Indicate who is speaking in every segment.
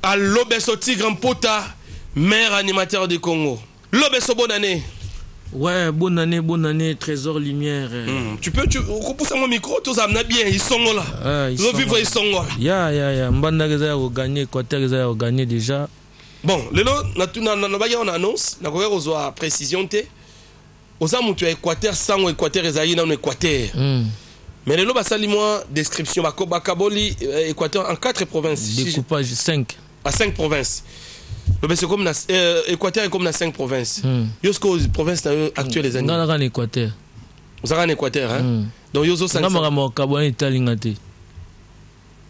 Speaker 1: à Lobeso Tigre Mpota, maire animateur du Congo. Lobeso, bonne année.
Speaker 2: Ouais, bonne année, Trésor Lumière.
Speaker 1: Tu repousses mon micro, tous amènent bien, ils sont là. Ils sont là.
Speaker 2: Ya. Mbanda Reza a gagné, Équateur Reza a gagné déjà.
Speaker 1: Bon, lelo, on annonce, on a besoin de précision. Aux amours, tu as Équateur, sans Équateur Reza, il y a un Équateur. Mais lelo, basali moi description, Bakaboli, Équateur en 4 provinces.
Speaker 2: Découpage 5.
Speaker 1: À 5 provinces. C'est comme Équateur est comme dans 5 provinces. Yosko province actuelle les années.
Speaker 2: Non, en Équateur.
Speaker 1: Vous avez un Équateur, hein? Donc yoso 5.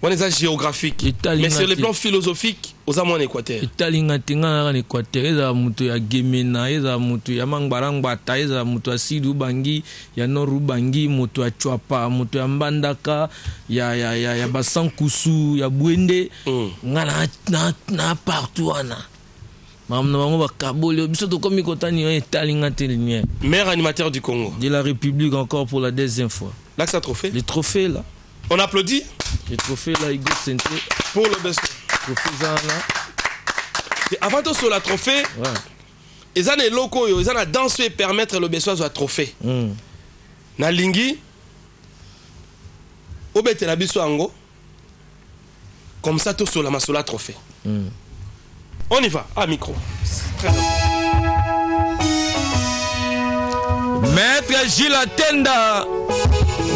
Speaker 1: On est géographique. Mais sur le plan philosophique, vous avez un Équateur.
Speaker 2: En Équateur, il y a mutu ya Gemena, il y a mutu ya Mangbarambata, il y a mutu ya Sidubangi, il y a Norubangi, mutu ya Chwapa, mutu ya Mbandaka, il y a Basankusu, il y a Bwende. Na partout ana.
Speaker 1: Maire animateur du Congo.
Speaker 2: De la République encore pour la 2e fois.
Speaker 1: Là, c'est un trophée.
Speaker 2: Les trophées là.
Speaker 1: On applaudit.
Speaker 2: Les trophées là, Igo Sente.
Speaker 1: Pour le best.
Speaker 2: Trophée là.
Speaker 1: Et avant tout sur la trophée, ils ont des locaux, ils ont la danse et permettre le besoin de trophée. Na lingi, obete la biso ango. Comme ça, tout sur la masola trophée. On y va, à micro. Très bien.
Speaker 2: Maître Gilles Atenda,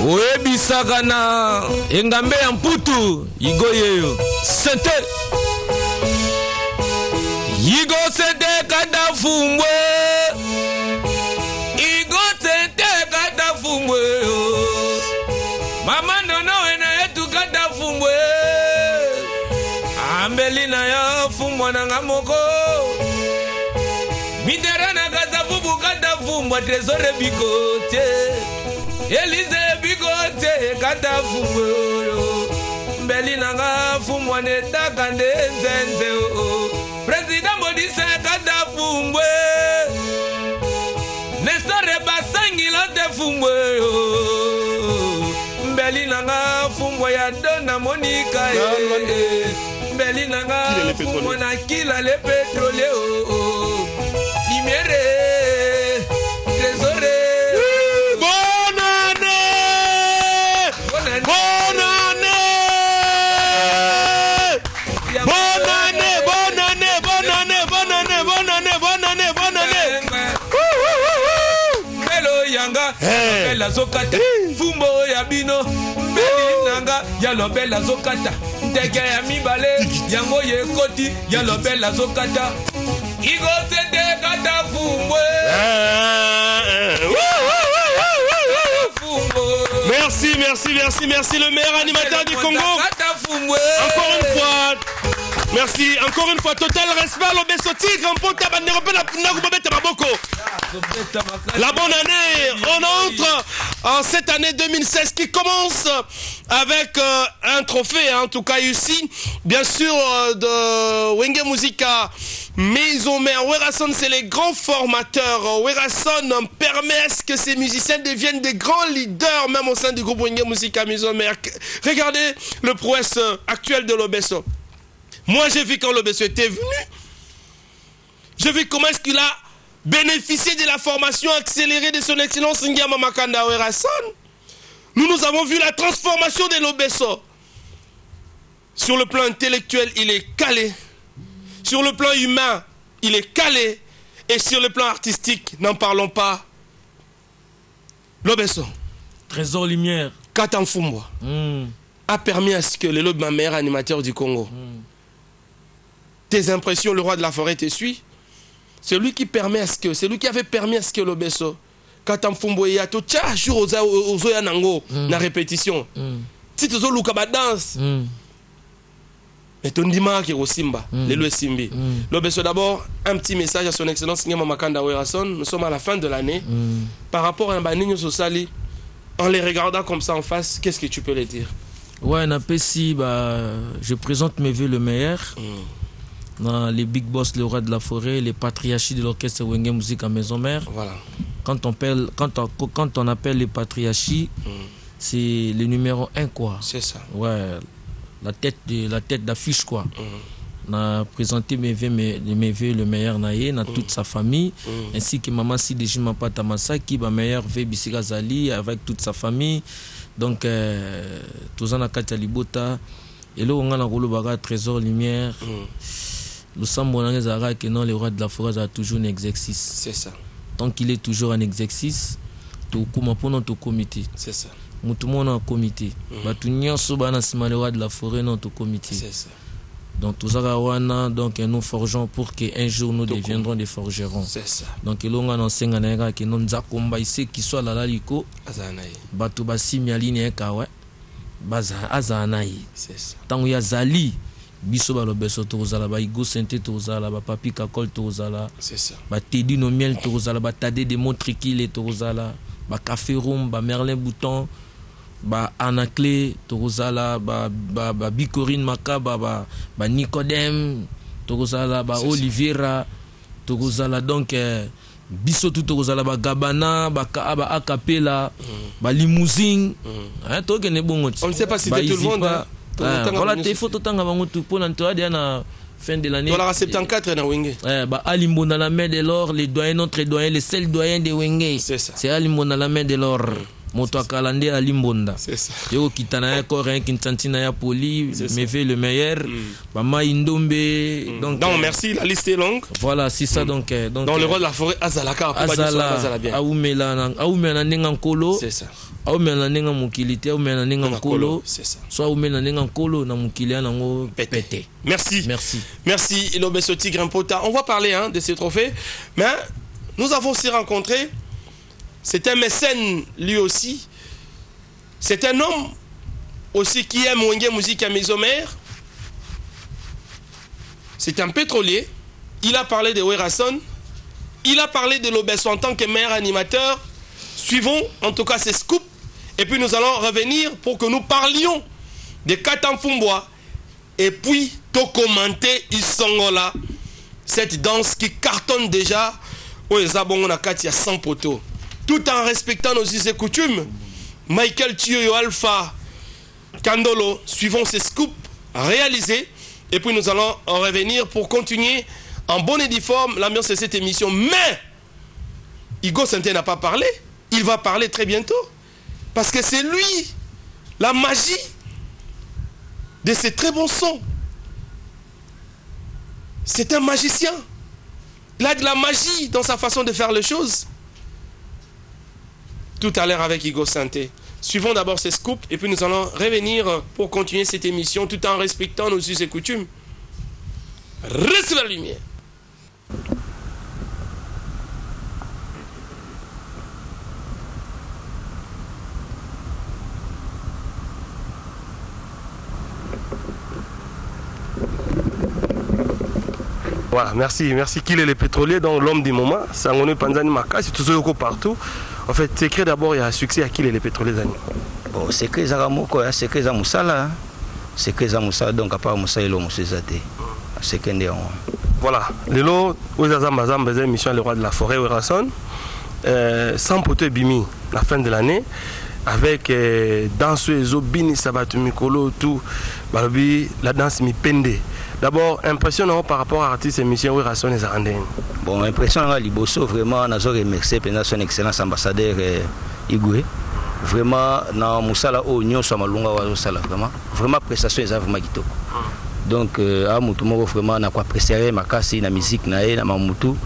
Speaker 2: Webisagana, Engambe Amputu, Igoyeyo, Sente. Igo Sente Kadafumbwe, Igo Sente Kadafumbwe, Mama Nono ena etu Kadafumbwe, Ambelina ya Fumbwa Nangamoko, Miderana Kadafubu Kadafumbwa, Trésor Bigote, Elise Bigote Kadafumbwe, Mbelina nga Fumbwa Netaka Nzenze, Président Modise Kadafumbwe, Nestor Basangi Lote Fumbwe, Mbelina nga Fumbwa ya Dona Monica, Mbelina nga Fumbwa na Kila le pétrole, Lumière, Trésor.
Speaker 1: Bonne année! Bonne année! Bonne année! Bonne année! Bonne année! Bonne année! Bonne année! Bonne année! Bonne année!
Speaker 2: Melo yanga, bella zokata, Fumbo ya bino, Belinanga, yalo bella zokata, Ndege ya mibale, yango ye koti, yalo bella zokata, Igo Sente kata Fumbwe.
Speaker 1: Merci le maire animateur du Congo. Encore une fois. Merci, encore une fois, total respect à l'Obeso Tigre Mpota. La bonne année, on entre en cette année 2016 qui commence avec un trophée, en tout cas ici, bien sûr, de Wenge Musica Maison Mère. Werason, c'est les grands formateurs. Werason permet à ce que ces musiciens deviennent des grands leaders, même au sein du groupe Wenge Musica Maison Mère. Regardez le prouesse actuel de l'Obeso. Moi, j'ai vu quand l'Obeso était venu. J'ai vu comment est-ce qu'il a bénéficié de la formation accélérée de son excellence Ngiyama Makanda Werason. Nous avons vu la transformation de l'Obeso. Sur le plan intellectuel, il est calé. Sur le plan humain, il est calé. Et sur le plan artistique, n'en parlons pas. L'Obeso.
Speaker 2: Trésor Lumière.
Speaker 1: Katan Fumbwa a permis à ce que le lobby meilleur animateur du Congo. Tes impressions, le roi de la forêt te suit. C'est lui qui permet à ce que, c'est lui qui avait permis à ce que l'Obeso, Katan Fumbwa y a tout tcha jour aux Oyanango, na répétition. Si tu as le danse. Et ton dimanche qui est au Simba, les lois Simbi. L'Obeso d'abord, un petit message à son excellence Ngiyama Makanda Werason. Nous sommes à la fin de l'année. Par rapport à un Banigno Sosali, en les regardant comme ça en face, qu'est-ce que tu peux les dire?
Speaker 2: Ouais, Napesi, je présente mes vœux le meilleur. Dans les big boss, le roi de la forêt, les patriarchies de l'orchestre Wenge Musica Maison Mère. Voilà. Quand on appelle les patriarchies, c'est le numéro 1 quoi.
Speaker 1: C'est ça.
Speaker 2: Ouais. La tête d'affiche quoi. na présenté mes vœux le meilleur naïe na toute sa famille ainsi que maman Sidéji Mapata Masaki ba meilleur vœu Bisika Zali avec toute sa famille donc tozana kati ya libota et là on a na trésor lumière le sambo na ngezara que non le roi de la forêt a toujours un exercice
Speaker 1: c'est ça
Speaker 2: tant qu'il est toujours en exercice to kuma pono to comité
Speaker 1: c'est ça
Speaker 2: mutu mona en comité batu nyonso bana sima le roi de la forêt non to comité
Speaker 1: c'est ça.
Speaker 2: Donc tout ça donc nous forgeons pour qu'un jour nous deviendrons des forgerons.
Speaker 1: C'est ça.
Speaker 2: Donc il y a un senganega qui nous zakomba ici qui soit la laliko.
Speaker 1: Azanaï.
Speaker 2: Batu basi mialine ekawe. Baza azanaï.
Speaker 1: C'est ça.
Speaker 2: Tant il y a zali biso ba lobeso tozala ba igo sente tozala ba papi kakol tozala.
Speaker 1: C'est ça.
Speaker 2: Ba tedi no miel tozala ba tade de montrikile tozala ba café room ba merlin bouton. Ba Anaclé Torozala ba Bicorine Makaba ba Nicodème Torozala ba Oliveira Torozala donc biso tout Torozala ba Gabana ba Acapella ba Limousine to ke ne bongo
Speaker 1: on ne sait pas si tout le monde
Speaker 2: voilà tes photos tanga bango tout pour l'entourage na fin de l'année
Speaker 1: voilà 74 na Wenge
Speaker 2: ba Alimbo na la main de l'or les doyens notre doyen les seuls doyens de Wenge c'est Alimbo na la main de l'or moto akalande alimbonda
Speaker 1: c'est ça
Speaker 2: yo kitana ya korin kintantina ya poli me fait le meilleur mama indombe donc
Speaker 1: merci la liste est longue
Speaker 2: voilà c'est ça donc
Speaker 1: dans le roi de la forêt azalaka
Speaker 2: azala bien aumela nenga nkolo
Speaker 1: c'est ça
Speaker 2: aumela nenga mukilité aumela nenga nkolo
Speaker 1: c'est ça
Speaker 2: soit aumela nenga nkolo na mukilia nango pété
Speaker 1: merci Lobeso Tigre Mpota on va parler de ces trophées mais nous avons aussi rencontré. C'est un mécène lui aussi. C'est un homme aussi qui aime Wenge Musique à Mésomère. C'est un pétrolier. Il a parlé de Werason. Il a parlé de Lobeso en tant que meilleur animateur. Suivons en tout cas ces scoops. Et puis nous allons revenir pour que nous parlions de Katamfumbwa. Et puis tout commenter Isongola. Cette danse qui cartonne déjà. Oui, Zabongo Nakati a 100 poteaux. Tout en respectant nos us et coutumes. Michael Tioyo Alpha Kandolo, suivons ces scoops réalisés. Et puis nous allons en revenir pour continuer en bonne et due forme l'ambiance de cette émission. Mais Igo Santé n'a pas parlé. Il va parler très bientôt. Parce que c'est lui, la magie de ces très bons sons. C'est un magicien. Il a de la magie dans sa façon de faire les choses. Tout à l'heure avec Igo Santé. Suivons d'abord ces scoops et puis nous allons revenir pour continuer cette émission tout en respectant nos us et coutumes. Reste la lumière. Voilà, merci qu'il est le pétrolier, donc l'homme du moment. Sangoné Panzani Maka, c'est tout ce qu'on partout. En fait, c'est écrit d'abord, il y a un succès à qui les pétroliers d'année.
Speaker 3: Bon, c'est que Zaramoko, c'est que Zamoussala. C'est que Zamoussala, donc à part Moussa et l'homme, c'est que Néon.
Speaker 1: Voilà, le lot, où Zazamazam, Bézé, mission Le Roi de la Forêt, Werason, 100 poteaux bimi, la fin de l'année, avec danseuse, Bini, Sabatu, Mikolo, tout, la danse Mipende. D'abord, impressionnant par rapport à l'artiste émission Werason et Zarandene.
Speaker 3: Bon, impressionnant à Liboso, vraiment, nous avons remercié son excellence ambassadeur Igoué. Vraiment, dans Moussala, Oignon, Samalunga, Wazosala, vraiment, prestation est vraiment kitoko. Donc, à Moutoumoro, vraiment, n'a quoi préféré ma casse, la musique, na Mamoutou.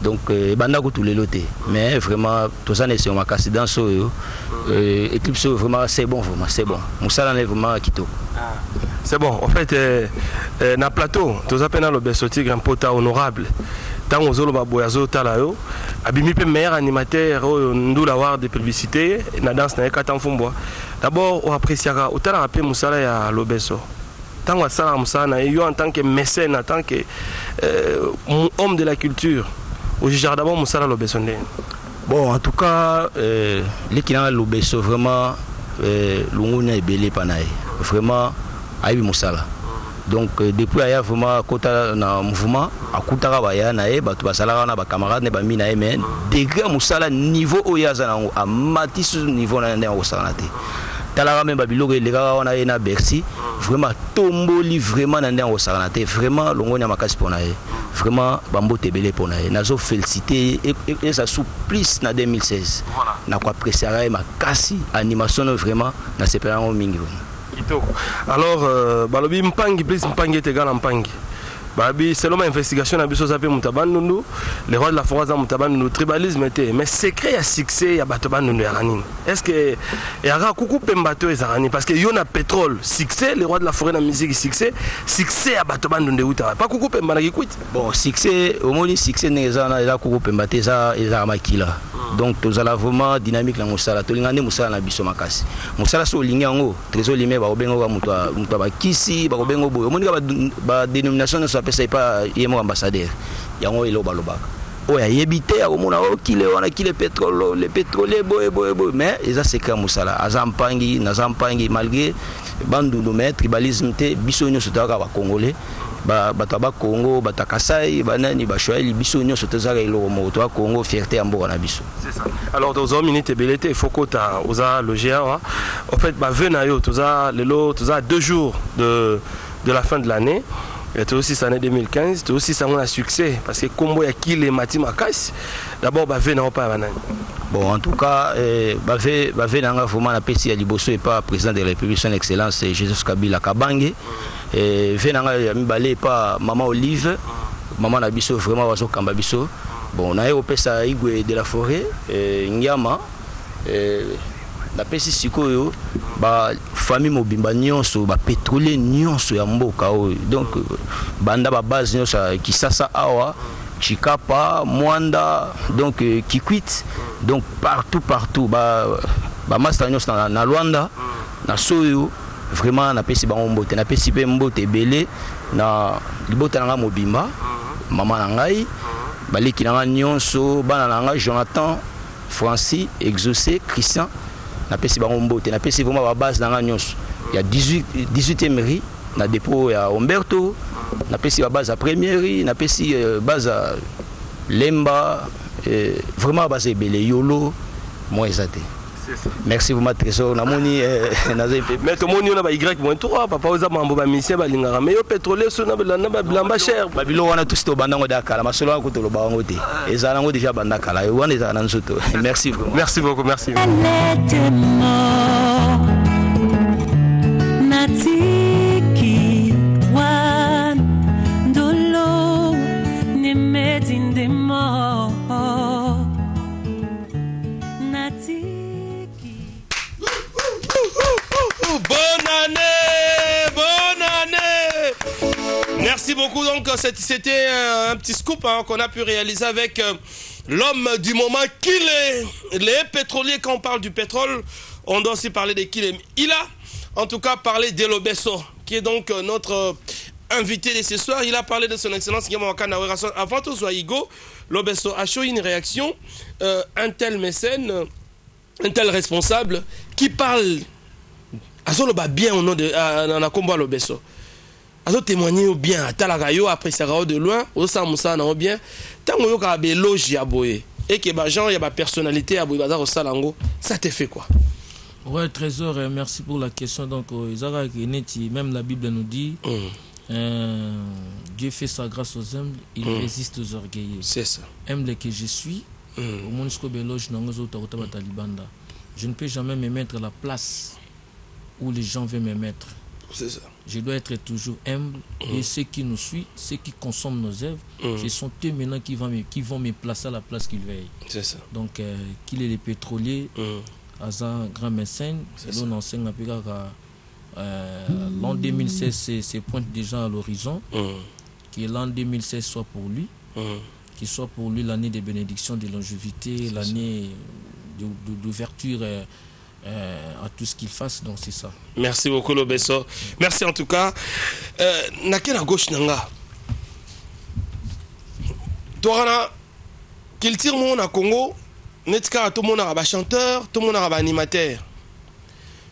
Speaker 3: Donc, Bandago tous les lotés. Mais vraiment, tout ça, c'est ma casse dans ce Eclipse, vraiment, c'est bon, vraiment, c'est bon. Moussala, est vraiment kitoko.
Speaker 1: C'est bon, en fait, na plateau, tous appelés le Lobeso Tigre Mpota honorable. Tant aux autres baboyazo talayo, abimi pe meilleur animateur, nous l'avoir de publicité, na danse na Katamfumbwa. D'abord, on appréciera, au tala rappelé Moussala ya Lobeso. Tant que ça, Moussala, yo en tant que mécène, en tant que homme de la culture, au jardin d'abord Moussala Lobeso.
Speaker 3: Bon, en tout cas, les qui ont Lobeso, vraiment, l'on est belé panaï. Vraiment, Aïbi Moussala. Donc depuis aya vraiment kota na mouvement akutaka baya na e batu basala na ba camarade ne ba mina e men degré Moussala niveau oyaza na amati sur niveau na ndé osala te talaka même babiloko eleka wana ye na Bercy vraiment tomboli vraiment na ndenge osala te vraiment longo nya makasi pona ye vraiment bambote belé pona ye nazo féliciter et ça sous plus na 2016 na kwa apprécier makasi animation vraiment na sepelango mingi
Speaker 1: kitoko. Alors balobi mpangi plus mpangi tegala mpangi babi selon ma investigation na biso zape mutabandundu les rois de la forêt za mutabandundu tribalisme était mais secret ya succès ya bato bandundu ya ranini est-ce que ya ra kuku pembato ezarani parce que yo na pétrole succès les rois de la forêt na musique succès ya bato bandundu uta pas kuku pemba na kikwit
Speaker 3: bon succès au moins succès neza na la kuku pembate za makila donc tozala vraiment dynamique na musala tolingane musala na biso makasi musala so lingi yango trésor limé ba obengo ka mutu ba kisi ba obengo boyo monika ba dénomination na pesa pas yemo ambassadeur yango elo balobaka oya yebite ya komona o kile wana kile pétrole le pétrole boy mais eza secret musala azampangi na zampangi malgré bandundu mais tribalisme te biso nyo sotaka ba congolais bato ba Congo batakasai banani ba shoeli biso nyo sotaka elo mo to Congo fierté amboka na biso
Speaker 1: c'est ça. Alors dans une minute belete il faut que ta oza loger en fait ba vena yo toza lelo toza 2 jours de la fin de l'année. Et aussi cette année 2015, c'est aussi ça un succès parce que combo ya qui les mati makas d'abord ba vena pas banani.
Speaker 3: Bon en tout cas ba vena vraiment na pesi ya liboso et pas président de la République son excellence Jésus Kabila Kabange et vena ya mibale pas maman Olive maman na biso vraiment wazo kamba biso bon na yo pesa igwe de la forêt Nyama na pesi sikoyo ba famille mobimba nyonso ba pétrolier nyonso ya mboka o donc banda ba base nyonso Kisasa awa Chikapa Mwanda donc Kikwit donc partout ba master nyonso na Luanda na Soyo vraiment na pesi ba mbote na pesi pe mbote belé na libota nga mobimba mama na ngai baliki na nyonso bana na ngai Jonathan Francis Exaucé Christian na pesi bango mbote na pesi vraiment ba base na nyonso il y a 18e mairie na dépôt ya Humberto na pesi ba base à première na pesi base à Lemba vraiment base belé yolo moi ezate merci vraiment trésor na moni
Speaker 1: mais to moni na ba y.3 papa oza mambo ba mission ba lingara mais yo pétrolier so na blamba cher
Speaker 3: ba bilo wana tous to bandango dakala masolo ko to lo bango te ezala ngo déjà bandakala yo wana ezala nzoto merci vraiment
Speaker 1: merci beaucoup merci Merci beaucoup. Donc, c'était un petit scoop qu'on a pu réaliser avec l'homme du moment, Kile. Les pétroliers, quand on parle du pétrole, on doit aussi parler de Kile. Il a, en tout cas, parlé d'Elo Besso, qui est donc notre invité de ce soir. Il a parlé de son excellence. Avant tout, Zoigo, Lobesso a choisi une réaction. Un tel mécène, un tel responsable, qui parle à son bien au nom de Nakombo Lobesso. Azo témoigner bien à Talagayo après ça de loin au Samoussa na bien tant yo ka be loge ya boye et que ba gens y a ba personnalité à boye bazar au Salango ça te fait quoi?
Speaker 2: Ouais trésor merci pour la question donc Isaac même la Bible nous dit Dieu fait sa grâce aux humbles il résiste aux orgueilleux
Speaker 1: c'est ça
Speaker 2: humble que je suis au monde ko be loge na ngozo ta talibanda je ne peux jamais me mettre à la place où les gens veulent me mettre.
Speaker 1: C'est ça.
Speaker 2: Je dois être toujours humble et ceux qui nous suivent, ceux qui consomment nos œuvres, ce sont eux maintenant qui vont me placer à la place qu'ils veillent.
Speaker 1: C'est ça.
Speaker 2: Donc, qu'il est les pétroliers, un grand mécène, l'on enseigne l'an 2016, c'est pointe déjà à l'horizon, que l'an 2016 soit pour lui, qu'il soit pour lui l'année de bénédiction, de longévité, l'année d'ouverture. À tout ce qu'il fasse, donc c'est ça.
Speaker 1: Merci beaucoup Lobesso. Merci en tout cas. Nakena gauche nanga. Torana, qu'il tire mon à Congo, netka tout le monde a chanteur, tout le monde a animateur.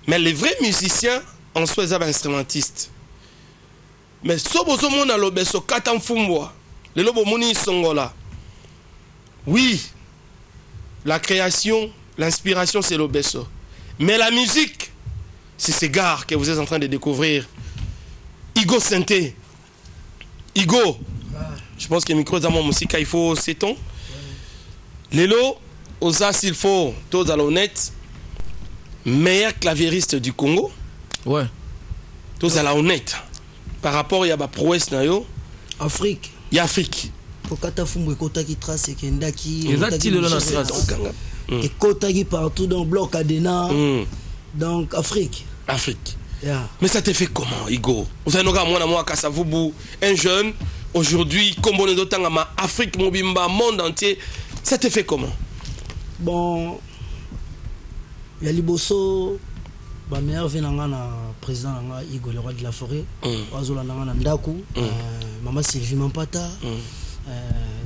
Speaker 1: Mais les vrais musiciens en soi sont instrumentistes. Mais sobozo mon a Lobesso katamfumwa. Le lobo moni songola. Oui, la création, l'inspiration c'est Lobesso. Mais la musique, c'est ces gars que vous êtes en train de découvrir. Igo Senté. Igo. Je pense que le micro de mon musique, il faut 7 ans. Lélo, Osa s'il faut, tous à l'honnête, meilleur claviériste du Congo.
Speaker 2: Ouais.
Speaker 1: Tous à l'honnête. Par rapport à la prouesse,
Speaker 4: Afrique.
Speaker 1: Il y a Afrique.
Speaker 4: Kokata Fumbo Kotaki Trace et Kendaki.
Speaker 2: Exact, le
Speaker 4: et Kotaki partout dans le bloc Adena. Donc Afrique.
Speaker 1: Afrique.
Speaker 4: Yeah.
Speaker 1: Mais ça te fait comment, Igo? Vous avez un jeune, aujourd'hui, comme on est d'autant en Afrique, Mobimba, monde entier, ça te fait comment?
Speaker 4: Bon, il y a Liboso, ma mère vient na président Igo, le roi de la forêt, Oazola na Ndaku, maman Sylvie Mampata,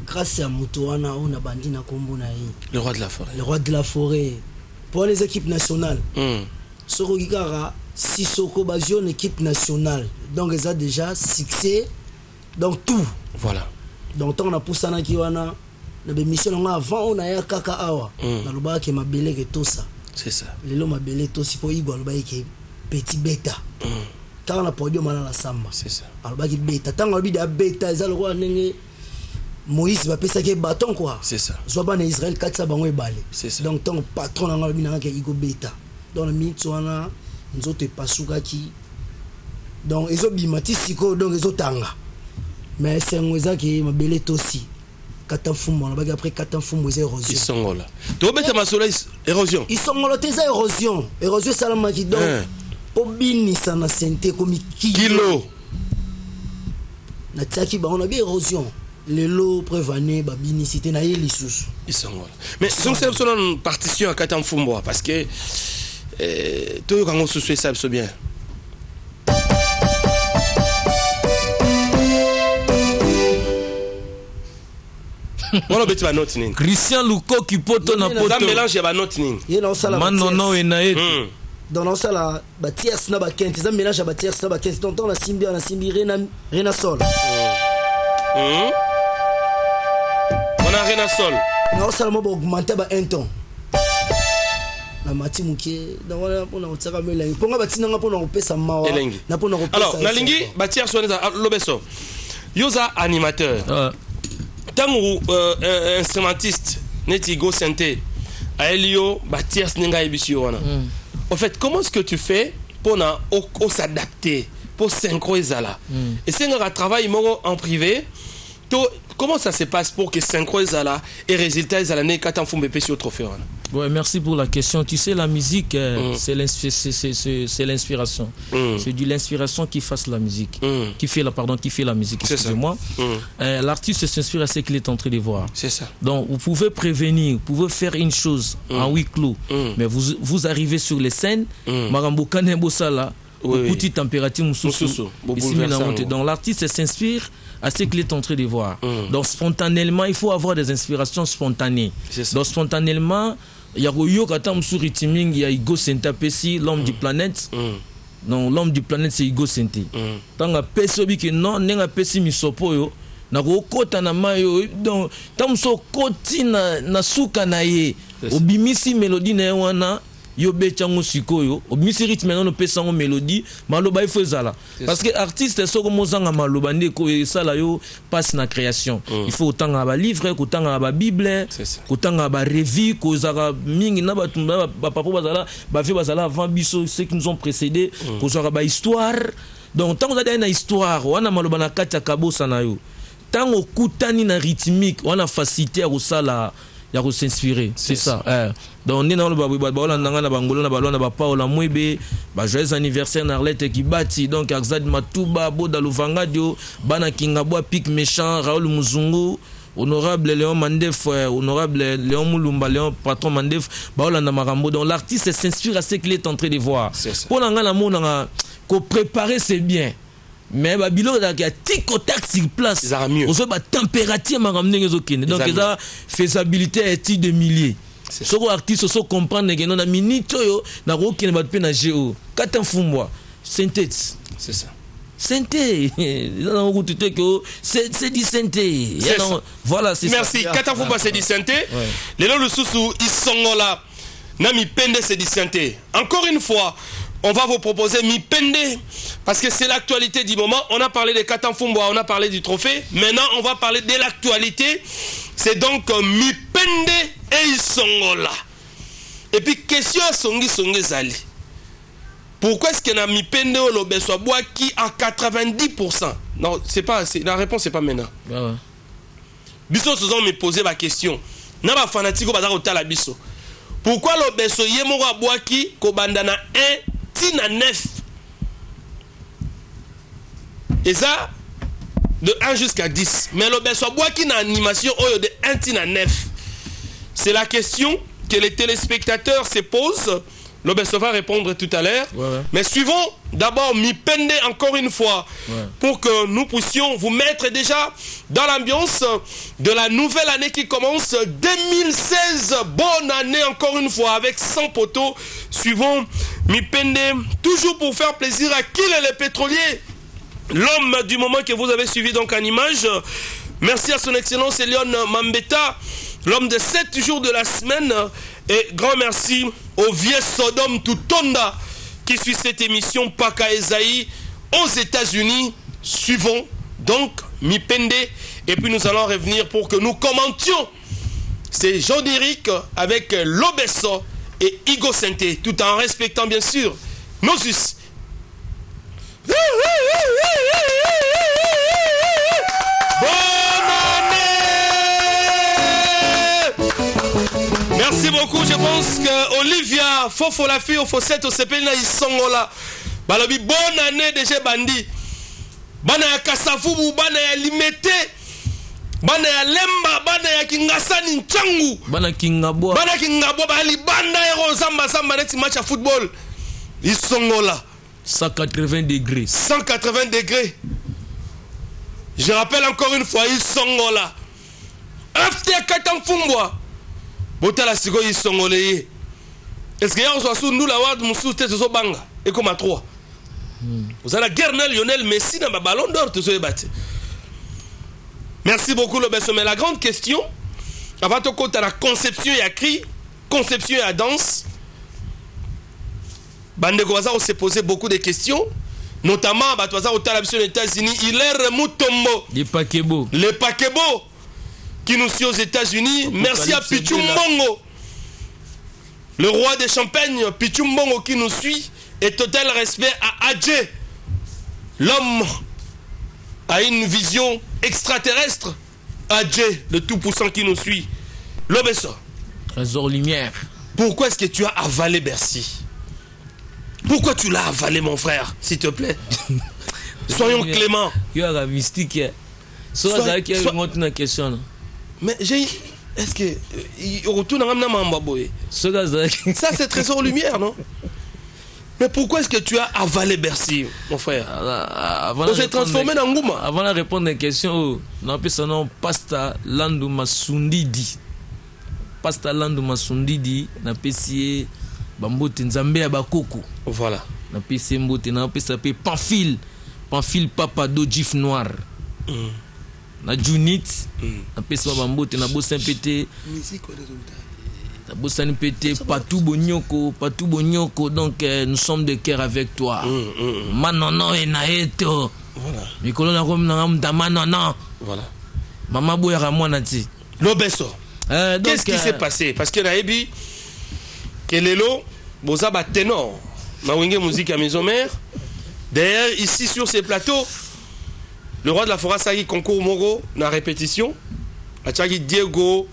Speaker 4: grâce à Moutouana, on a bandi na Kombo na
Speaker 1: le roi de la forêt.
Speaker 4: Le roi de la forêt. Pour les équipes nationales, Soro Gigara, Sissoko Bazio, une équipe nationale. Donc, ils ont déjà succès dans tout.
Speaker 1: Voilà.
Speaker 4: Donc, on a poussé à Kiwana. Dans la mission avant, on a eu Kaka Awa. Dans le bas, qui m'a belé que tout ça.
Speaker 1: C'est ça.
Speaker 4: Les lots m'a belé tout ça. Pour Igor, le bas, qui est petit bêta. Quand on a produit, on a la samba.
Speaker 1: C'est ça.
Speaker 4: Le bas, qui est bêta. Tant qu'on a dit bêta, ils ont le roi, Moïse va passer avec bâton, quoi.
Speaker 1: C'est ça.
Speaker 4: Soit en Israël, 4 bango et balé.
Speaker 1: C'est ça.
Speaker 4: Donc, ton patron, on a dit que Igor bêta. Dans le minute, on a nous autres pas sougaki. Donc, ils ont bimati siko, donc ils ont tanga. Mais c'est un oisa qui m'a belé aussi. Katanfumbo, on a après Katanfumbo, c'est érosion.
Speaker 1: Ils sont là. Tu as bêté ma soleil, érosion.
Speaker 4: Ils sont là, c'est érosion. Érosion, c'est la magie. Donc, pour bini, ça n'a senté comme kilo. Na tsaki, on a bien érosion. Les lots prévenus, bini, c'était na yeli sous.
Speaker 1: Ils sont là. Mais donc, c'est une partition à Katanfumbo parce que. Tout quand on se fait ça, c'est bien. Voilà, tu vas noter.
Speaker 2: Christian Luko qui poto na poto.
Speaker 1: Ça mélange ya ba noter.
Speaker 2: Manono e na et.
Speaker 4: Dans la salle, Batias na ba kent, ça mélange Batias na ba kent. Donc la simbi Rena Sol.
Speaker 1: On a Rena Sol.
Speaker 4: Non, ça m'a augmenté ba 1 ton. Na mati muke dans wala pona otsaka melangi ponga batina nga pona kopesa mawa na pona kopesa.
Speaker 1: Alors nalingi batia soneza lobeso yoza animateur tangu instrumentiste neti Igo Senté a Elio batia snenga ebisio wana. En fait, comment est-ce que tu fais pour s'adapter pour synchroniser là et c'est un travail en privé. Comment ça se passe pour que synchroniser là et résultat à l'année quand on fait un sur trophée?
Speaker 2: Ouais, merci pour la question. Tu sais, la musique, c'est l'inspiration. C'est de l'inspiration qui fasse la musique. Qui fait la musique, excusez-moi. L'artiste s'inspire à ce qu'il est en train de voir.
Speaker 1: C'est ça.
Speaker 2: Donc, vous pouvez prévenir, vous pouvez faire une chose en huis clos. Mais vous arrivez sur les scènes, Marambo Kanembo Sala, petite température, donc l'artiste s'inspire à ce qu'il est en train de voir. Donc, spontanément, il faut avoir des inspirations spontanées. Donc, spontanément, il y a Igo Senté Pessi, l'homme du planète. Donc l'homme du planète c'est Igo Senté. Tant que Pessobi qui non nenga Pessi misopo yo na kota na mayo donc tant so koti na suka na ye obimisi mélodie na wana yo bechango sikoyo obimisi rythme na no pesango mélodie maloba il faut zala parce que artiste soko mozanga maloba ndeko esala yo passe na création. Il faut autant ba livre ko tanga ba bible ko tanga ba revue ko zara mingi na ba papa bazala ba vie bazala avant biso ceux qui nous ont précédés ko zara ba histoire. Donc tant que vous avez une histoire wana maloba na kati kabosa na yo tant okutani na rythmique wana facilité au sala ya ko s'inspirer. C'est ça. Donc on est dans le babola nanga na bangolo na balona ba Paola Mwebe ba joyeux anniversaire na Arlette Kibati donc Axad Matuba Boda Luvangadio bana Kingabwa Pic Méchant Raoul Muzungu honorable Léon Mandef honorable Léon Mulumba Léon patron Mandef baola na marambo. Donc l'artiste s'inspire à ce qu'il est en train de voir. Pour nanga na mona ko préparer c'est bien. Mais babilo il y a tic au tac sur place. On se bat température maramne ngezokene. Donc ça faisabilité est de milliers. Ce que l'artiste se comprendre que non na minute yo na rokene bat pe na géo. Katanfumbo. Synthé.
Speaker 1: C'est ça.
Speaker 4: Synthé. C'est du synthé. Voilà, c'est ça.
Speaker 1: Merci. Katanfumbo c'est du synthé. Les lots le sous ils sont là. Nami pende c'est du synthé. Encore une fois on va vous proposer Mipende, parce que c'est l'actualité du moment. On a parlé des Katamfumboa, on a parlé du trophée. Maintenant, on va parler de l'actualité. C'est donc Mipende et Isongola. Et puis, question à Songi Zali. Pourquoi est-ce qu'il y a Mipende ou Lobeswabwa qui à 90%? Non, c'est pas, la réponse c'est pas maintenant.
Speaker 2: Ouais.
Speaker 1: Biso souvent me poser la question. Na ba fanatiko ba za la biso. Pourquoi Lobeso yemo Abwaki ko bandana 1 tina 9? Et ça de 1 jusqu'à 10. Mais Lobeso Abwaki na animation de 1 tina 9. C'est la question que les téléspectateurs se posent. Lobeso va répondre tout à l'heure.
Speaker 2: Ouais.
Speaker 1: Mais suivons d'abord Mipende encore une fois. Pour que nous puissions vous mettre déjà dans l'ambiance de la nouvelle année qui commence 2016. Bonne année encore une fois avec 100 poteaux. Suivons Mipende, toujours pour faire plaisir à qui est le pétrolier. L'homme du moment que vous avez suivi donc en image. Merci à son excellence Elion Mambeta, l'homme de 7 jours de la semaine. Et grand merci au vieux Sodome Tutonda qui suit cette émission Paka Esaïe aux États-Unis. Suivons donc Mipende et puis nous allons revenir pour que nous commentions. C'est Jean-Déric avec Lobeso et Igo Senté, tout en respectant bien sûr Nosus. Merci beaucoup. Je pense que Olivia Fofo la fille au Fosset au Sepelina Isongola. Balobi bonne année déjà bandi. Bana ya Kasavubu, bana ya Limete, bana ya Lemba, bana ya Kingasani Nchangu,
Speaker 2: bana Kingabwa,
Speaker 1: bali banda ya Zamba Zamba neti match à football. Isongola.
Speaker 2: 180 degrés.
Speaker 1: 180 degrés. Je rappelle encore une fois, Isongola. After Katamfumboa. Botala sigo Isongoleye. Est-ce que on soit sous nous la wad musu tete so banga et comme à 3. Vous avez la guerre Lionel Messi dans ma ballon d'or tout ça battu. Merci beaucoup Lobeso, mais la grande question avant de compter la conception et à cri, conception et à danse. Bande Goza on s'est posé beaucoup de questions, notamment Batoza au télévision aux États-Unis, Hilaire Mutombo.
Speaker 2: Les Pakebo.
Speaker 1: Les Pakebo qui nous suit aux États-Unis. Merci à Pichumbongo, le roi des Champagnes, Pichumbongo qui nous suit. Et total respect à Adje, l'homme a une vision extraterrestre. Adje, le tout-puissant qui nous suit. Lobeso.
Speaker 2: Trésor lumière.
Speaker 1: Pourquoi est-ce que tu as avalé Bercy? Pourquoi tu l'as avalé, mon frère, s'il te plaît? Soyons cléments.
Speaker 2: Il y a la mystique. Soyons question.
Speaker 1: Mais j'ai... Est-ce que... Ça, c'est Trésor lumière, non? Mais pourquoi est-ce que tu as avalé Bercy, mon frère? On s'est transformé dans Ngouma.
Speaker 2: Avant de répondre à la question, on appelle son nom Pasta Landouma Sundidi. Pasta Landouma Sundidi, on appelle si Bambote Nzambe Abakoko.
Speaker 1: Voilà.
Speaker 2: On appelle si Mbote, on appelle ça Pamphile. Pamphile Papa d'Ojif Noir. Na Junit, on appelle ça Bambote, on appelle ça Pété. Patou Bonyoko, donc nous sommes de cœur avec toi. Manono et Naeto.
Speaker 1: Voilà.
Speaker 2: Mikolo na rom na manono.
Speaker 1: Voilà.
Speaker 2: Mama boya mwana ti.
Speaker 1: Lobeso. Qu'est-ce qui s'est passé? Parce que Naebi, Kelelo, Bozaba ténor, Mawenge musique à maison mère. D'ailleurs, ici sur ces plateaux, le roi de la forêt Sagi concours Mogo, na répétition. Achagi Diego,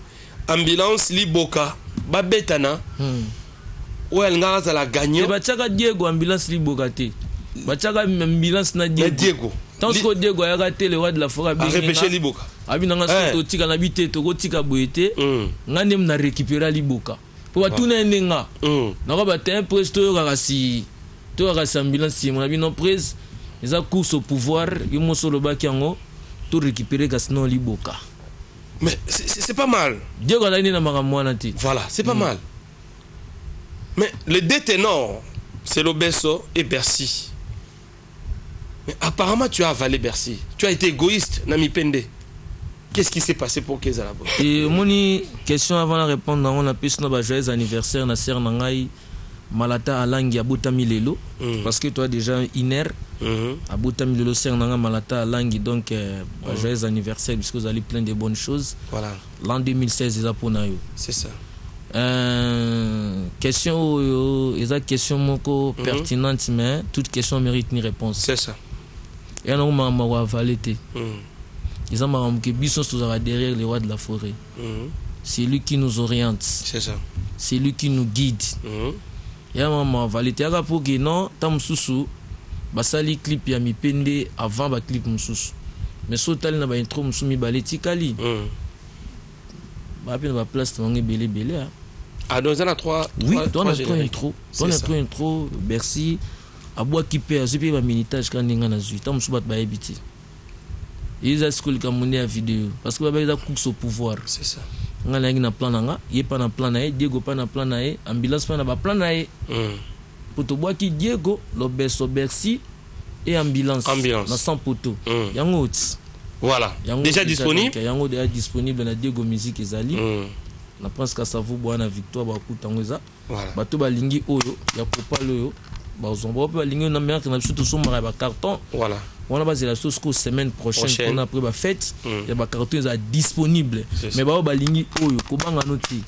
Speaker 1: ambulance Liboka. Babetana ou elle n'a pas la gagné.
Speaker 2: Bachaka Diego ambulance Liboka te. Bachaka ambulance na
Speaker 1: Diego.
Speaker 2: Tant que Diego a raté le roi de la forêt
Speaker 1: a repêché Liboka.
Speaker 2: Abi nanga soto tika na bité to tika boyete. Ngane na récupérer Liboka. Pour tout na nenga. Na ba te presto rakasi. To rakasi ambulance mon abi non prise. Ils a course au pouvoir, ils m'ont sur le bac yango to récupérer gasno Liboka.
Speaker 1: Mais c'est pas mal.
Speaker 2: Voilà,
Speaker 1: c'est pas mal. Mais les deux ténors, c'est Lobeso et Bercy. Mais apparemment, tu as avalé Bercy. Tu as été égoïste, Nami Pende. Qu'est-ce qui s'est passé pour qu'ils aient la bonne?
Speaker 2: Et mon question avant de répondre, on a pu se joyeux anniversaire, na sœur Nangai, malata alangi abotami lelo parce que toi déjà iner abotami lelo ser nanga malata alangi donc joyeux anniversaire puisque vous allez plein de bonnes choses.
Speaker 1: Voilà.
Speaker 2: L'an 2016 eza pona yo.
Speaker 1: C'est ça.
Speaker 2: Question eza question moko pertinente mais toute question mérite une réponse.
Speaker 1: C'est ça.
Speaker 2: Et on m'a ma valete. Ils ont marre que biso sera derrière les rois de la forêt. C'est lui qui nous oriente.
Speaker 1: C'est ça.
Speaker 2: C'est lui qui nous guide. Et à maman valete aga pour que non tam susu basali clip ya mipende avant ba clip mususu. Mais sotali na ba intro musumi baleti kali. Ba ba place mangi belé belé.
Speaker 1: Ah donc on a trois.
Speaker 2: Oui, on a trois intro. On a trois intro. Bercy aboa kipe azupi ba minitage quand ninga na zui tam subat ba ebiti. Ils ont school comme on est à vidéo parce que ba ba cook au pouvoir.
Speaker 1: C'est ça.
Speaker 2: On a na plan nga, yé pas na plan na Diego pas na plan na ambulance pas na ba plan na pour to boa ki Diego lo beso Bercy et ambulance na 100 poteaux. Yango
Speaker 1: voilà. Déjà disponible.
Speaker 2: Yango déjà disponible na Diego Musique ezali. Na pense que ça vous boa na victoire ba kutango eza.
Speaker 1: Voilà.
Speaker 2: Ba to ba lingi oyo ya kopa loyo ba zombo ba lingi na merk na biso to somba ba carton.
Speaker 1: Voilà.
Speaker 2: On a basé la sauce qu'au semaine prochaine on a après ba fête il y a ba carton est disponible mais ba lingi oyo ko banga noti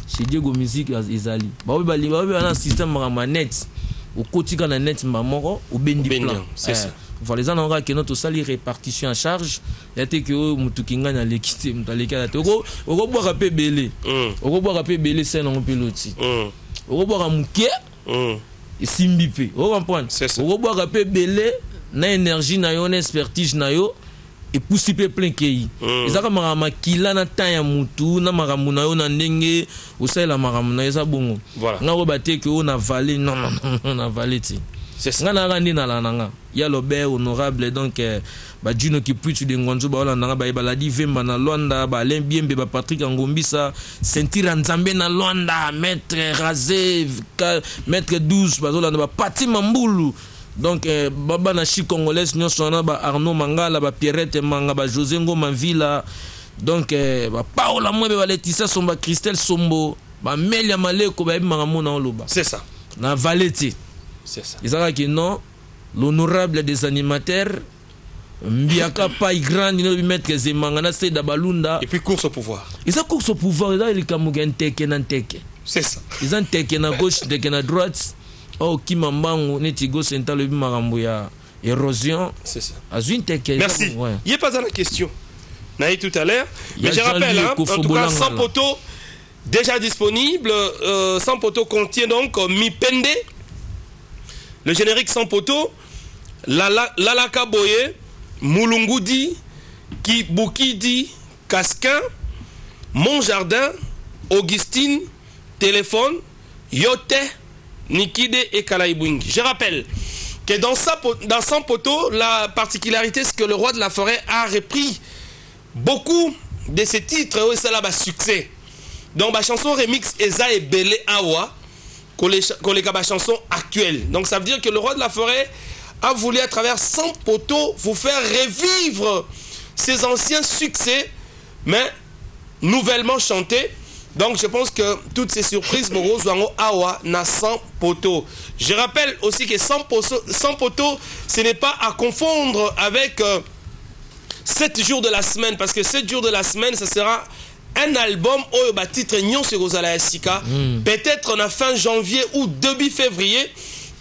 Speaker 2: chez Diego Musique ezali ba lingi ba na système ma net au quotidien na net mamoro au bendi plan
Speaker 1: c'est ça
Speaker 2: voilà les gens que notre sali répartition en charge il y a que mutukinga na l'équité mutaleka te oko boire pe belé oko boire pe belé c'est non piloti oko boire muke et simbi pe oko comprendre oko boire pe belé na énergie na yo na expertise na yo et poussi pe plein kei ezaka marama kila na temps ya mutu na maramu na yo na ndenge osala maramu na eza bongo nga ko bateke o na vallée non na vallée ti nga na randi na la nanga ya l'Obert honorable donc ba Juno qui puisse de ngonzo ba ola nanga ba baladi vemba na Luanda ba Alain Biembe ba Patrick Ngombisa sentir Nzambe na Luanda maître Razé maître 12 ba ola ba Pati Mambulu. Donc baba na chi congolaise nyonso na ba Arnaud Mangala ba Pierrette Manga ba José Ngoma Villa donc ba Paola Mwebe ba Laetitia Somba Christelle Sombo ba Melia Maleko ba Manga na Oloba.
Speaker 1: C'est ça.
Speaker 2: Na Valeti.
Speaker 1: C'est ça.
Speaker 2: Ils ont dit non, l'honorable des animateurs Mbiaka pas grand ni no mettre que Zemangana c'est d'Abalunda
Speaker 1: et puis course au pouvoir.
Speaker 2: Ils ont course au pouvoir, ils ont les Kamugen teke na teke.
Speaker 1: C'est ça.
Speaker 2: Ils ont teke na gauche, teke na droite. Oh Kimambango netigo senta le marambo ya érosion.
Speaker 1: C'est ça.
Speaker 2: Merci.
Speaker 1: Il n'y a pas dans la question. Naï tout à l'heure. Mais je rappelle, hein, en tout cas, 100 poteaux déjà disponible. 100 poteaux contient donc Mipende, le générique 100 poteaux, Lalaka Boye, Mulungudi, Kibukidi, Casquin, Mon Jardin, Augustine, Téléphone, Yote, Nikide et Kalaibwingi. Je rappelle que dans 100 poteaux, la particularité c'est que le roi de la forêt a repris beaucoup de ses titres et ça là succès. Donc la chanson remix Eza et Belé Awa qu'on les chansons actuelles. Donc ça veut dire que le roi de la forêt a voulu à travers 100 poteaux vous faire revivre ses anciens succès mais nouvellement chantés. Donc je pense que toutes ces surprises Moro Zwango Awa na 100 poteaux. Je rappelle aussi que 100 poteaux, ce n'est pas à confondre avec 7 jours de la semaine, parce que 7 jours de la semaine, ça sera un album au titre Nyon sur Rosala Sika. Peut-être en fin janvier ou début février.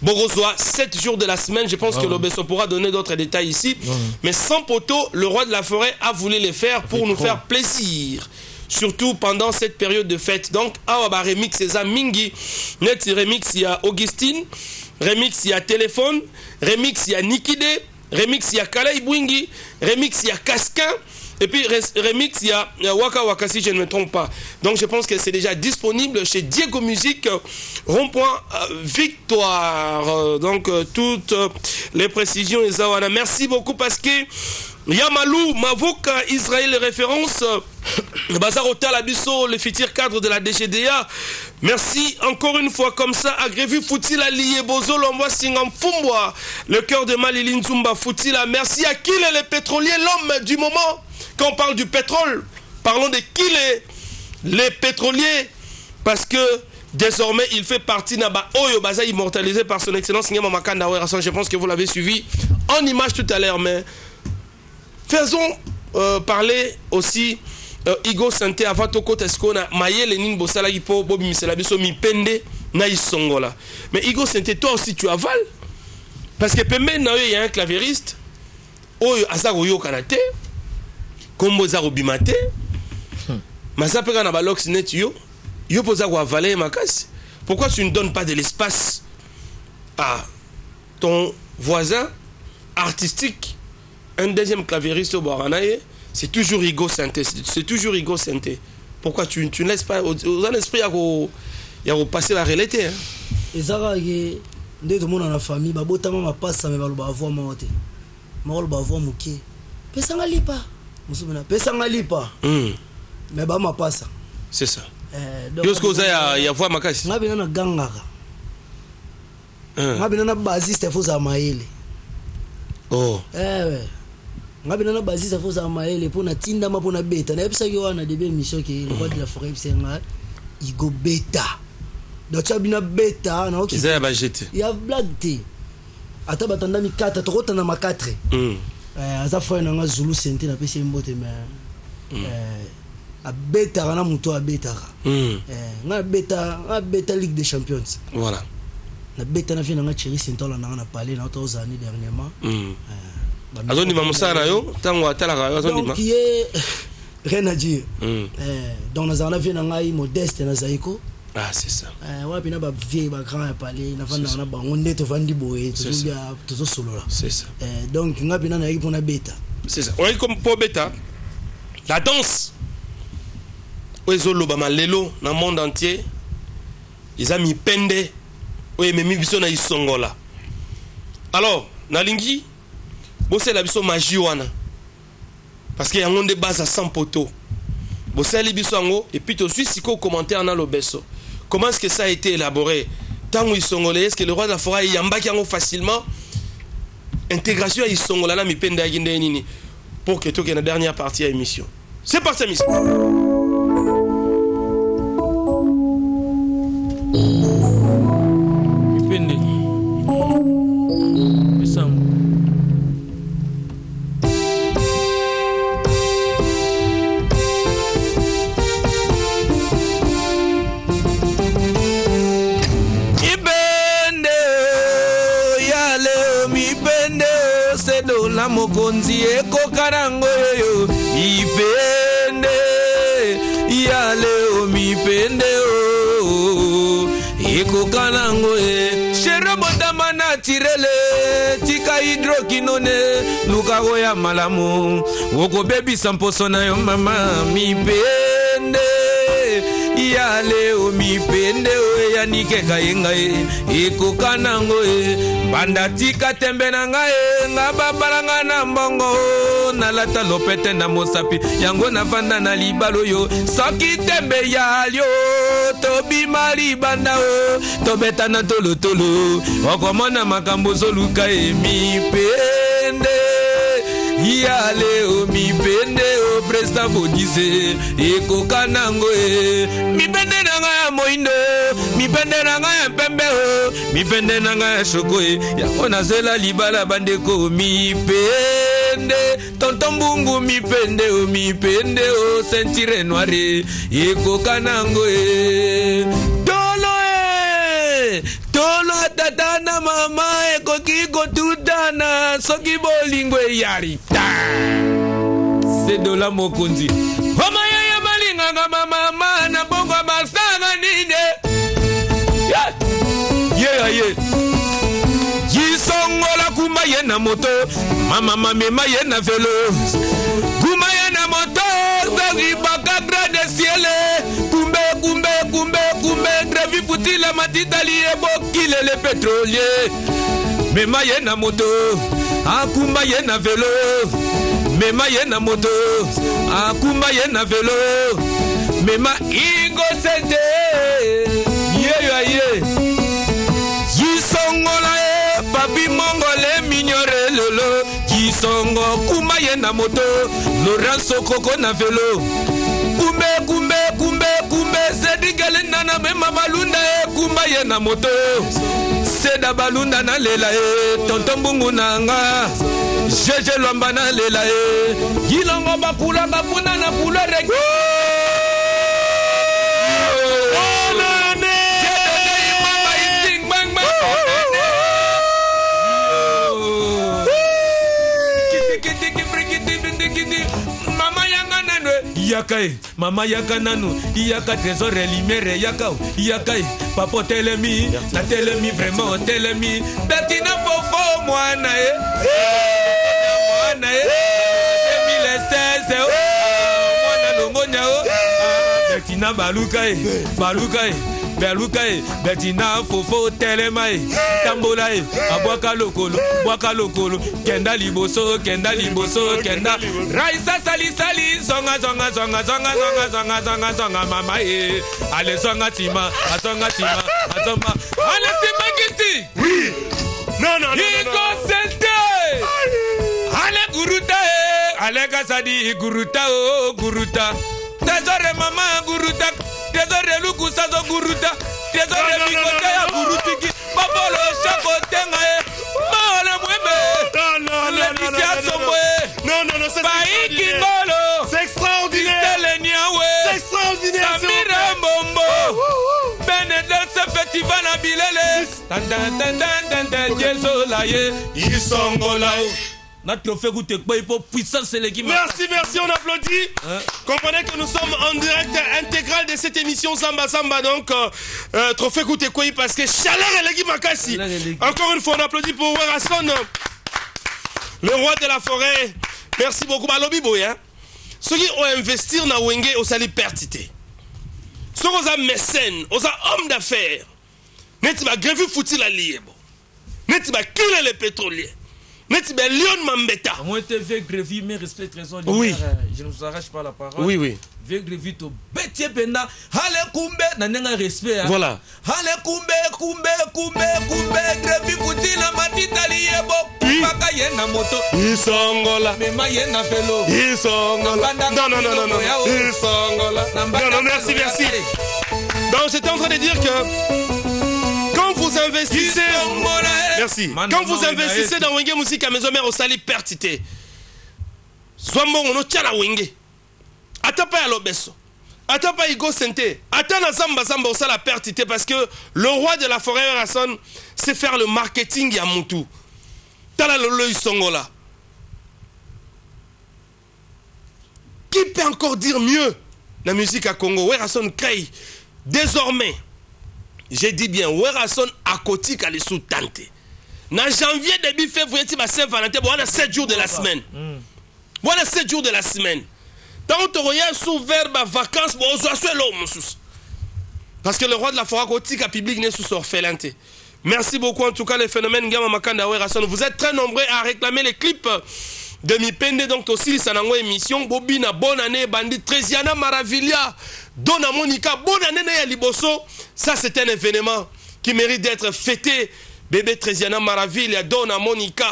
Speaker 1: Borozoa, 7 jours de la semaine, je pense que l'Obeso pourra donner d'autres détails ici. Mais 100 poteaux, le roi de la forêt a voulu les faire pour nous faire plaisir. Surtout pendant cette période de fête. Donc, Awaba remix, c'est ça, Mingi. Net remix, il y a Augustine. Remix, il y a Téléphone. Remix, il y a Nikide. Remix, il y a Kalaibwingi. Remix, il y a Casquin. Et puis, remix, il y a Waka Waka, si je ne me trompe pas. Donc, je pense que c'est déjà disponible chez Diego Musique, rond-point Victoire. Donc, toutes les précisions, les awana. Merci beaucoup parce que Yamalou, Mavoka, Israël, référence. Bazar Otal Abisso, le futur cadre de la DGDA. Merci encore une fois comme ça. Agrévu Foutila Lié Bozo, l'envoi Singam Fumbwa, le cœur de Malilin Zumba Foutila. Merci à qui est le pétrolier, l'homme du moment. Quand on parle du pétrole, parlons de qui les pétroliers. Parce que Désormais, il fait partie Naba Oyo Baza immortalisé par son excellence Ngema Makanda Werason. Je pense que vous l'avez suivi en image tout à l'heure, mais faisons parler aussi Igo Santé avant tout côté est-ce qu'on a maillé les nin bosala ipo bobi misela biso mi pende na isongola. Mais Igo Santé, toi aussi tu avales parce que pembe na il y a un clavieriste Oyo Azaro Yo Kanate Kombo Zaro Bimate Masapeka na balox net yo. Yo posa quoi avaler makasi. Pourquoi tu ne donnes pas de l'espace à ton voisin artistique, un deuxième claviériste au Boranaye, c'est toujours Igo Santé, c'est toujours Igo Santé. Pourquoi tu ne laisses pas aux esprits à passer la réalité hein?
Speaker 4: Et ça va que dès tout le monde dans la famille, babotama ma passe ça me va le avoir monter. Moi le avoir muké. Pesa ngalipa. Musumena pesa ngalipa. Mais ba ma passe.
Speaker 1: C'est ça. Yosko za ya voix makasi.
Speaker 4: Ngabina na gangaka. Ngabina na basiste foza maele.
Speaker 1: Oh.
Speaker 4: Ngabina na basiste foza maele pona tinda ma pona beta. Na episa yo wana debe mission ki le roi de la forêt psenga Igo beta. Donc tu bina beta na OK.
Speaker 1: Za ba jeté.
Speaker 4: Ya blague te. Ata batanda mi 4 tokota na ma 4. Aza fois na nga Zulu Santé na pesi mbote mais a beta na muto a beta nga beta Ligue des Champions
Speaker 1: voilà
Speaker 4: na beta na fi na Thierry Sintola na parler na aux années dernièrement
Speaker 1: azoni mamusana yo tango atala azoni ma
Speaker 4: qui est rien à dire donc na zana fi na ngai Modeste na Zaiko
Speaker 1: ah c'est ça
Speaker 4: wapi na ba vieille ba grand a parler na fanda na ba onde to vandi boye to solo là
Speaker 1: c'est ça
Speaker 4: donc ngapi na équipe na beta
Speaker 1: c'est ça on est comme pour beta la danse Oezolo Bamalelo dans le monde entier, ils ont mis pende, oui, mais mis biso na isongola. Alors, Nalingi, bossé la biso magie wana. Parce qu'il y a un de base à 100 poteaux. Bossé la biso ango, et puis tu suis si au commentaire dans le besso. Comment est-ce que ça a été élaboré? Tant où isongolé, est-ce que le roi de la forêt y amba qui ango facilement? Intégration à isongola na mi pende à guinde nini. Pour que tu aies la dernière partie à l'émission. C'est parti, mission.
Speaker 2: Mokonzi eko karango yo ipende ya leo mipende o eko karango shero botama na tirele tika hidrokinone luka goya malamu woko baby samposo na yo mama mipende ya leo mipende o ya nike kayenga eko kanango banda tika tembe na ngai ngababalanga na mbongo na lata lopete na mosapi yango na vanda na libalo yo soki tembe ya lyo tobi mari banda o tobeta na tolotolo okomona makambo zoluka mipende yale o mipende o president Bodize ekoka nango mipende na ngai moindo mipende na ngai pembe o mipende na ngai shoko ya ona zela libala bandeko mipende tonton bungu mipende o sentire noire ekoka nango tolo tata na mama ekoki kotutana soki bolingo yarita sedola mokonzi homa ya malinganga mama na bongo basanga nine ye yisongola kuma ye na moto mama mema ye na velo kuma ye na moto zogi baka grade ciel kumbe drevi futile matitali ebo kile le pétrolier mema ye na moto akumba ye na velo mema ye na moto akumba ye na velo mema Igo Santé ye yisongola papi mongole mignore lolo yisongo kumba ye na moto Laurent Sokoko na velo kumbe sedigale nana mema balunda kumba ye na moto seda balunda na lela tonton bungu nanga jeje lwamba na lela gilongo bakula bapuna na pulere Yakai, mama yaka nanu, yaka trésor limere yaka, yakai, papa telemi, na telemi vraiment telemi, Bettina fofo moana moana 2016 moana longonya Bettina balukai Bettina fofo telemai tambola abwaka lokolo kenda liboso kenda raisa sali zonga mama ale zonga tima ale simangiti
Speaker 1: oui non
Speaker 2: sente ale guruta ale kasadi guruta tezore mama guruta tezore luku sazo guruta tezore mikote ya gurutiki babolo shako tenga mole mweme
Speaker 1: non
Speaker 2: c'est
Speaker 1: extraordinaire c'est extraordinaire
Speaker 2: Samira Mombo Benedel se festival à Bilele Isongola.
Speaker 1: Merci, on applaudit. Comprenez que nous sommes en direct intégral de cette émission Samba, donc Trophée Koutekoui parce que chaleur et Legi Makassi. Encore une fois, on applaudit pour Werason, le roi de la forêt. Merci beaucoup. Balobi Boya. Ceux qui ont investi dans Wenge au sali pertité. Ceux qui ont mécène, aux hommes d'affaires. N'est-ce pas grévu foutu la libre. N'est-ce pas killer les pétroliers. N'est-ce pas Lyon Mambeta.
Speaker 2: Moi, je te grévi, mais respect trésor.
Speaker 1: Oui.
Speaker 2: Je ne vous arrache pas la parole.
Speaker 1: Oui.
Speaker 2: Ve grévi to betier penda. Hale kumbe na nenga respect.
Speaker 1: Voilà.
Speaker 2: Hale kumbe grévi foutu la matita liebo. Paka yena moto.
Speaker 1: Isongola.
Speaker 2: Mema yena felo.
Speaker 1: Isongola. Non. Isongola. Non, merci. Donc, j'étais en train de dire que quand vous investissez. Merci. Quand vous investissez dans Wenge Musique à Maison Mère au Sali Pertité, Swambo on tient la Wenge. Atapa ya Lobeso. Atapa Igo Sente. Atana Samba au Sala Pertité parce que le roi de la forêt Rasson sait faire le marketing à Moutou. Tala Lolo Isongola. Qui peut encore dire mieux la musique à Congo? Werason Kay. Désormais, j'ai dit bien, Werason Akotik à les sous-tante. En janvier, début février, tu vas Saint-Valentin, on a 7 jours de la semaine. On a 7 jours de la semaine. Tant que tu regardes sous verbe vacances, on doit se l'homme. Parce que le roi de la forêt Akotik a public n'est sous orphelinté. Merci beaucoup en tout cas les phénomènes Gama Makanda Werason. Vous êtes très nombreux à réclamer les clips de Mipende, donc aussi ça n'a pas émission. Bobina, bonne année, bandit, Treziana Maravilia, Dona Monica, bonne année à Liboso. Ça c'est un événement qui mérite d'être fêté. Bébé Treziana Maravilia, Dona Monica.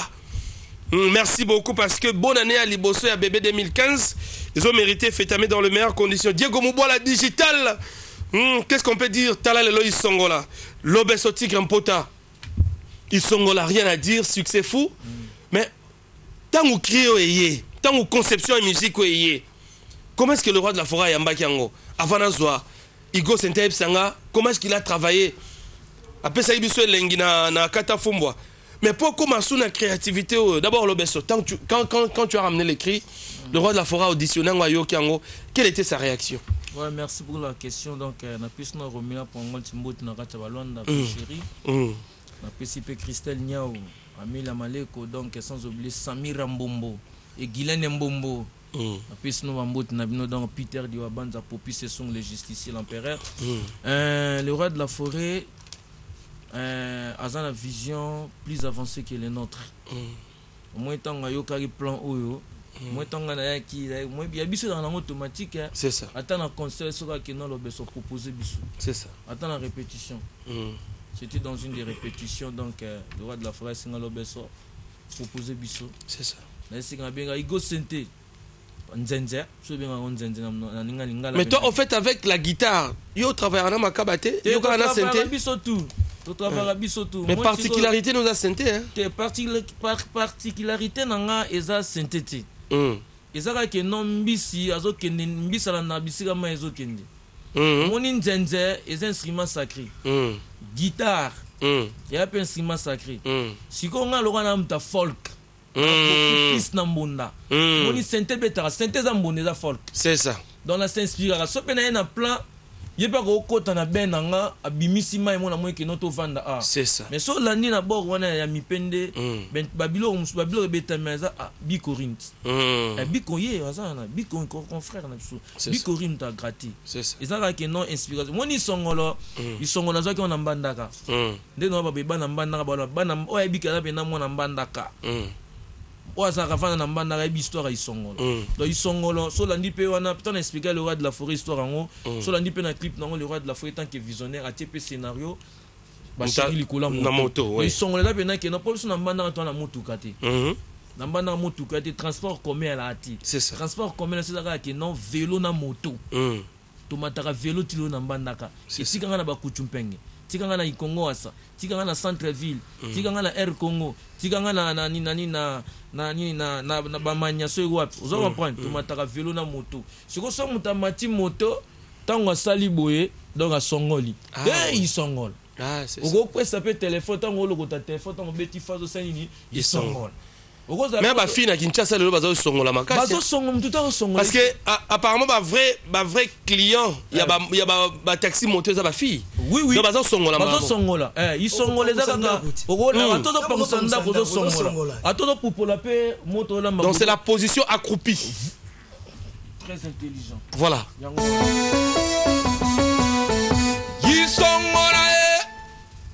Speaker 1: Merci beaucoup parce que bonne année à Liboso et à Bébé 2015. Ils ont mérité fêter dans les meilleures conditions. Diego Moubola digital. Qu'est-ce qu'on peut dire? Tala Lelo Isongola. Lobeso Tigre Mpota. Isongola, rien à dire, succès fou. Mais tant que crier, tant que conception et musique, comment est-ce que le roi de la forêt Yamba Kiango, avant Nazoa, Igo Sente Sanga, comment est-ce qu'il a travaillé? Après ça, il a lengi na kata fumbwa. Mais pourquoi commencer la créativité? D'abord, quand tu as ramené les cris, le roi de la forêt auditionnant Wayo Kiango, quelle était sa réaction?
Speaker 2: Ouais, merci pour la question. Donc, on a pu se remettre pour un petit mot de Nakachabalon, chérie. On a pu s'y Christelle Niao, Amila Maleko, donc sans oublier Samira Mbombo et Guylaine Mbombo. On a pu se remettre dans Peter Diwabanza pour puis ce sont les justiciers, l'empereur. Le roi de la forêt a une vision plus avancée que les nôtres. Au moins, tant qu'il y a plan Oyo. Moi, tant qu'il y a des dans automatique.
Speaker 1: C'est ça.
Speaker 2: Attends un concert, qui n'a pas proposé.
Speaker 1: C'est ça.
Speaker 2: Attends la répétition. C'était dans une des répétitions, donc le roi de la forêt, c'est un proposé.
Speaker 1: C'est ça.
Speaker 2: C'est un Igo Sente. nzenze so bien on nzenze na ninga lingala.
Speaker 1: Mais toi en fait avec la guitare yo travaille na makabate yo kana synthé
Speaker 2: biso tout to travaille biso tout.
Speaker 1: Mais particularité nous a synthé hein.
Speaker 2: Particularité nanga eza synthétique. Ezaka ke non mbisi azokende mbisa na bisika ma ezokende. Moni nzenze est un instrument sacré. Guitare et un instrument sacré. Si on a le mta folk, plus nambonda. Moni synthé betara, synthé zambonda folk.
Speaker 1: C'est ça.
Speaker 2: Dans la s'inspiration, so na plan. Il n'y a pas de côté na ben nga abimisi mai mona moye ke noto vanda ah.
Speaker 1: C'est ça.
Speaker 2: Mais so landi na bord wana ya mipende ben babilo beta meza bicorint. Bikoye azana biko confrère na biso. Bicorint ta grati.
Speaker 1: C'est ça.
Speaker 2: Ezaka ke non inspiration. Moni songolo, isongolo zaki on mbandaka. Ndeno ba beba na mbandaka bana oya bikala pe na mona mbandaka. Oza kafana na mbanda ka histoire isongolo. Donc isongolo so landi pe wana putain expliquer le roi de la forêt histoire ngo. So landi pe na clip nango le roi de la forêt tant que visionnaire a TP scénario. Ba chiri likola
Speaker 1: na moto oui.
Speaker 2: Isongolo la pe na ke na police na mbanda to na moto kate. Na mbanda moto kate transport commun la ati.
Speaker 1: C'est ça.
Speaker 2: Transport commun c'est ça ke non vélo na moto. To mataka vélo tilo na mbanda ka. Isikanga na ba kuchumpenge. Tikanga na Ikongo asa, tikanga na centre ville, tikanga na Air Congo, tikanga na bamanya so wapi. Ozo comprendre, to mataka vélo na moto. Siko so mutamati moto tango asali boye donc asongoli. Isongol.
Speaker 1: Ah c'est ça.
Speaker 2: Ogo kwesa pe téléphone tango lokota téléphone tango beti fazo sanini isongol.
Speaker 1: Mais ba fille na Kinshasa le bazo songola makasi.
Speaker 2: Bazo songola tout à songola.
Speaker 1: Parce que apparemment ba vrai client, il y a ba taxi moteur za ba fille.
Speaker 2: Oui.
Speaker 1: Donc bazo songola.
Speaker 2: Bazo songola. Ils songola za kaka. Ogola atozo pangsanda kozo songola. Atozo popola pe moto la.
Speaker 1: Donc c'est la position accroupie.
Speaker 2: Très intelligent.
Speaker 1: Voilà. Yi songola.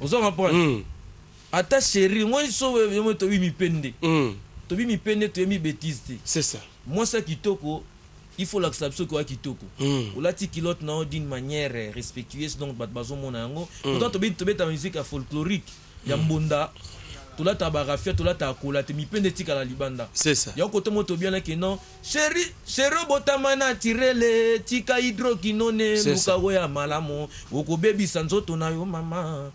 Speaker 2: Ozo comprendre. Ata chérie, moi je suis to mi pende. To mi pende to mi bêtise.
Speaker 1: C'est ça.
Speaker 2: Moi ça kitoko, il faut l'accepter quoi kitoko. Ou la tikilote na d'une manière respectueuse donc bazo mona ngo. Pourtant to beta musique folklorique. Ya mbonda. To la tabarafia, to la takola, te mi pende tika la libanda.
Speaker 1: C'est ça.
Speaker 2: Ya koto moto bien là que non. Chérie botamana tirele tika hydroquinone mukago ya malamo. Oko baby sanzoto na yo mama.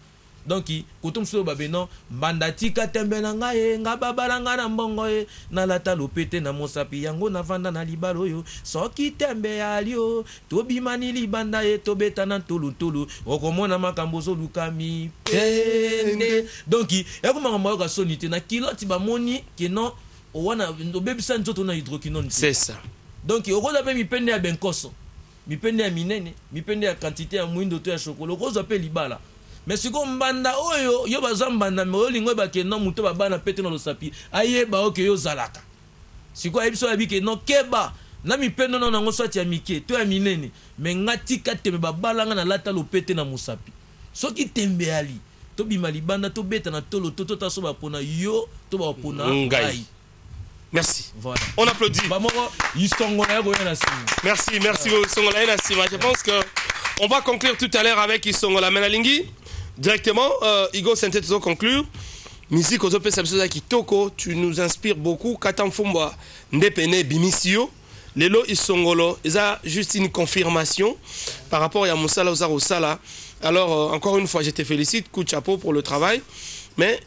Speaker 2: Donc kotum so babeno bandatika tembela ngaye ngababalanga na mbongo ye na lata lopete na mosapi yango na vanda na libalo yo soki tembe alio to bimani libanda ye to beta na tulu okomona makambo zo lukami pende donc ekoma ngamba ka sonite na kiloti ba moni ke non wana obebisa nzoto na hydroquinone
Speaker 1: c'est ça.
Speaker 2: Donc okoza pe mi pende ya benkoso mi pende ya minene mi pende ya quantité ya mwindo to ya chocolat okoza pe libala. Mais si on banda oyo yo bazambanda me olingo ba ke no muto ba bana pete no losapi ayeba o ke yo zalaka siko ayibiso abi ke no keba na mi pendo no nango sati ya mike to ya minene me ngati kateme ba balanga na lata lo pete na musapi soki tembe ali to bima libanda to beta na tolo to taso ba pona yo to ba pona ngai.
Speaker 1: Merci.
Speaker 2: Voilà.
Speaker 1: On applaudit. Merci Songola na Sima. Je pense que on va conclure tout à l'heure avec Songola Menalingi. Directement, Igo Syntheto conclure. Musique aux opérations Kitoko, tu nous inspires beaucoup. Katan Fumba, Ndepene Bimisio. Lelo Isongolo, ils a juste une confirmation par rapport à Moussala Ozaro Sala. Alors, encore une fois, je te félicite, coup de chapeau pour le travail. Mais,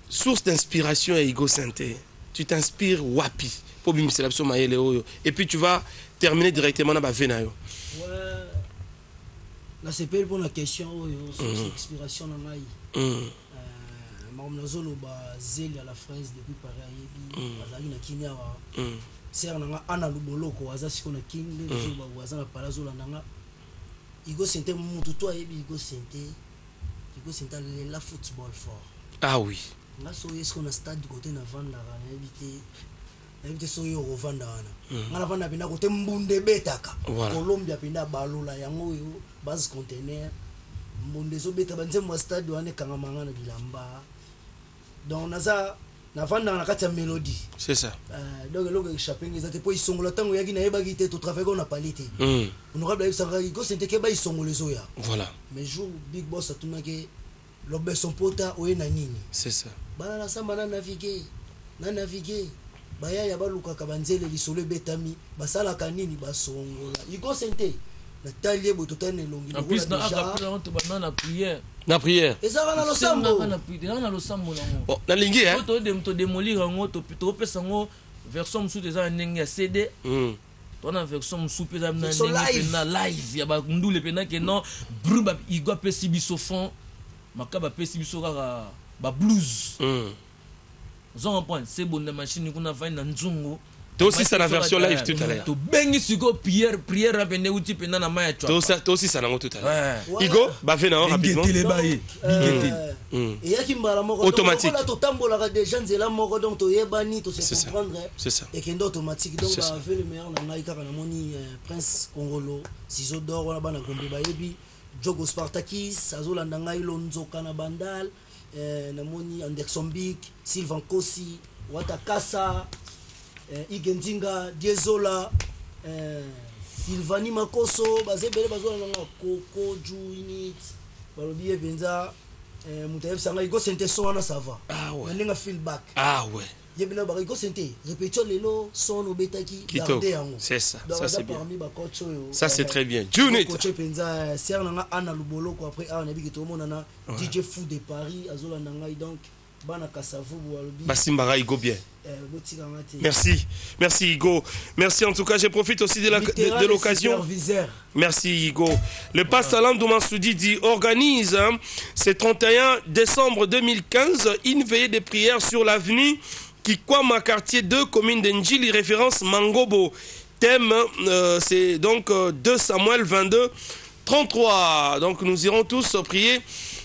Speaker 1: source d'inspiration à Igo Synthé, tu t'inspires Wapi pour Bimisio Mayele Oyo. Et puis, tu vas terminer directement dans Venayo.
Speaker 4: Ouais. Là, c'est pas pour la question, source d'inspiration dans l'Aïe. Mamnazolo zeli à la fraise depuis pareil bazali na kinya wa ser nanga ana luboloko aza siko na kinde nzoba waza na palazo la nanga Igo Synthé mutu to ayebi Igo Synthé la football fort.
Speaker 1: Ah oui.
Speaker 4: Là so yesko na stade côté na vanda na éviter so yo vanda wana ngala vanda pina côté mbunde betaka Colombia pina balola yango yo base container mbunde so beta banze mo stade wana kanga manga na bilamba. Donc naza na vanda na kati ya mélodie.
Speaker 1: C'est ça.
Speaker 4: Donc le shopping ils étaient pas isongola tango yaki na yeba gité to travailler on a palité. On aura blabla ça Igo Synthé ke ba isongole zoya.
Speaker 1: Voilà.
Speaker 4: Mais jour big boss atuna ke lobe son pota oye na nini.
Speaker 1: C'est ça.
Speaker 4: Bala la samba na naviguer. baya ya balukaka banzele lisolo betami basalaka nini basongola Igo Sente na talie bototane longi
Speaker 2: en plus na aka na prière
Speaker 4: ezaka na losambo
Speaker 2: na losambo nango
Speaker 1: na lingi
Speaker 2: to démolir ngo to pesa ngo version musu déjà ndenge ya CD tona version musu pesa na ndenge na live ya ba ndule pena ke non bruba Igo pesi biso fond makaba pesi biso kaka ba blues zon point c'est bon de machine kuna va na nzungu
Speaker 1: to aussi ça la version live tout à l'heure
Speaker 2: to bengi siko prière rapende uti pena na maya
Speaker 1: chwa to aussi ça nango tout à l'heure Igo ba fait na rapidement
Speaker 4: et yaki mbala moko
Speaker 1: automatique
Speaker 4: to tambola déjà nzela moko donc to yebani to se comprendre
Speaker 1: c'est ça
Speaker 4: et kendo automatique donc ba fait le meilleur na ngai kaka na moni Prince Kongolo Ciseaux d'or wana bana kombe ba yebi Jogo Spartakis azolanda ngai lonzoka na bandal na moni Anderson Big Sylvain Kosi Watakasa Igendinga Diezola Sylvani Makoso bazebele bazolanda Koko Juinit balobi benza mutayeb sanga Igo Sente son na ça va ndinga feedback
Speaker 1: ouais
Speaker 4: yebina ba Igo Sente répétition lelo son obetaki garder yango
Speaker 1: c'est ça c'est bien
Speaker 4: ça
Speaker 1: c'est très bien Junit
Speaker 4: coach penza ser nanga ana lubolo ko après ana biki to monana DJ Fou de Paris azolanda ngai donc bana kasavu balobi
Speaker 1: basimbara Igo bien. Merci Igo. Merci en tout cas, je profite aussi de l'occasion. Merci Igo. Le pasteur Landouma Soudi dit organise ce 31 décembre 2015 une veillée de prière sur l'avenue Kikwama quartier 2 commune d'Njili référence Mangobo. Thème c'est donc 2 Samuel 22 33. Donc nous irons tous prier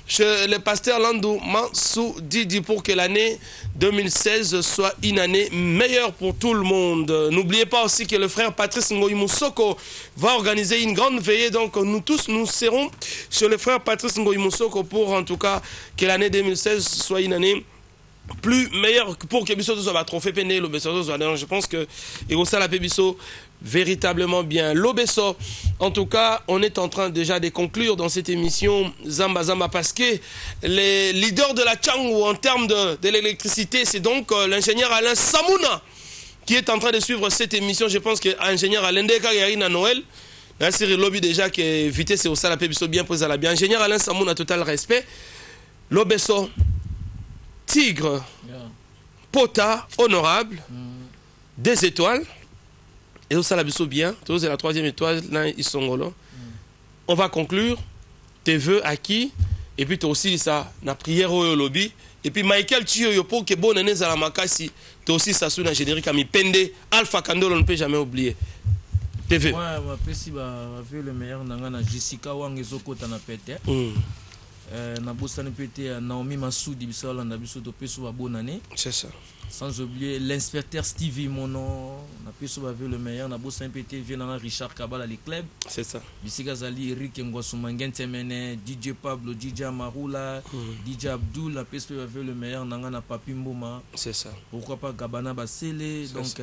Speaker 1: chez le pasteur Landou Mansou dit pour que l'année 2016 soit une année meilleure pour tout le monde. N'oubliez pas aussi que le frère Patrice Ngoyi Moussoko va organiser une grande veillée. Donc nous tous, nous serons chez le frère Patrice Ngoyi Moussoko pour en tout cas que l'année 2016 soit une année plus meilleure pour que Bisso soit trophée péné. Je pense que Erosa la Bisso véritablement bien. L'Obesso, en tout cas, on est en train déjà de conclure dans cette émission Zamba Zamba parce que les leaders de la Tchangou en termes de l'électricité, c'est donc l'ingénieur Alain Samouna qui est en train de suivre cette émission. Je pense que l'ingénieur Alain Deka Yarina Noël, là c'est le lobby déjà qui est vitesse et au salon bien posé à la bien. Ingénieur Alain Samouna, total respect. L'Obesso, Tigre, Pota, honorable, des étoiles. Et au Salabiso bien, c'est la 3e étoile, là, ils sont là. On va conclure. Tes vœux acquis. Et puis, tu as aussi ça, la prière au lobby. Et puis, Michael Tio, pour que bonne année à la Makasi, tu as aussi ça sous la générique à mi Pende, Alpha Kandol, on ne peut jamais oublier. Tes vœux.
Speaker 2: Ouais, si le meilleur, na Jessica Wangezoko, tu as pété. Na bosani pété, Naomi Massoudi, bisala, na biso, tu as bonne année.
Speaker 1: C'est ça.
Speaker 2: Sans oublier l'inspecteur Stevie Mono, on a pu sauver le meilleur, on a beau PT, Richard Kabala, les clubs.
Speaker 1: C'est ça.
Speaker 2: Bisigazali, Eric Ngwasumangen Temene, DJ Pablo, DJ Amarula, DJ Abdul, on a pu sauver le meilleur, on a Papi Mboma.
Speaker 1: C'est ça.
Speaker 2: Pourquoi pas Gabana Basele, donc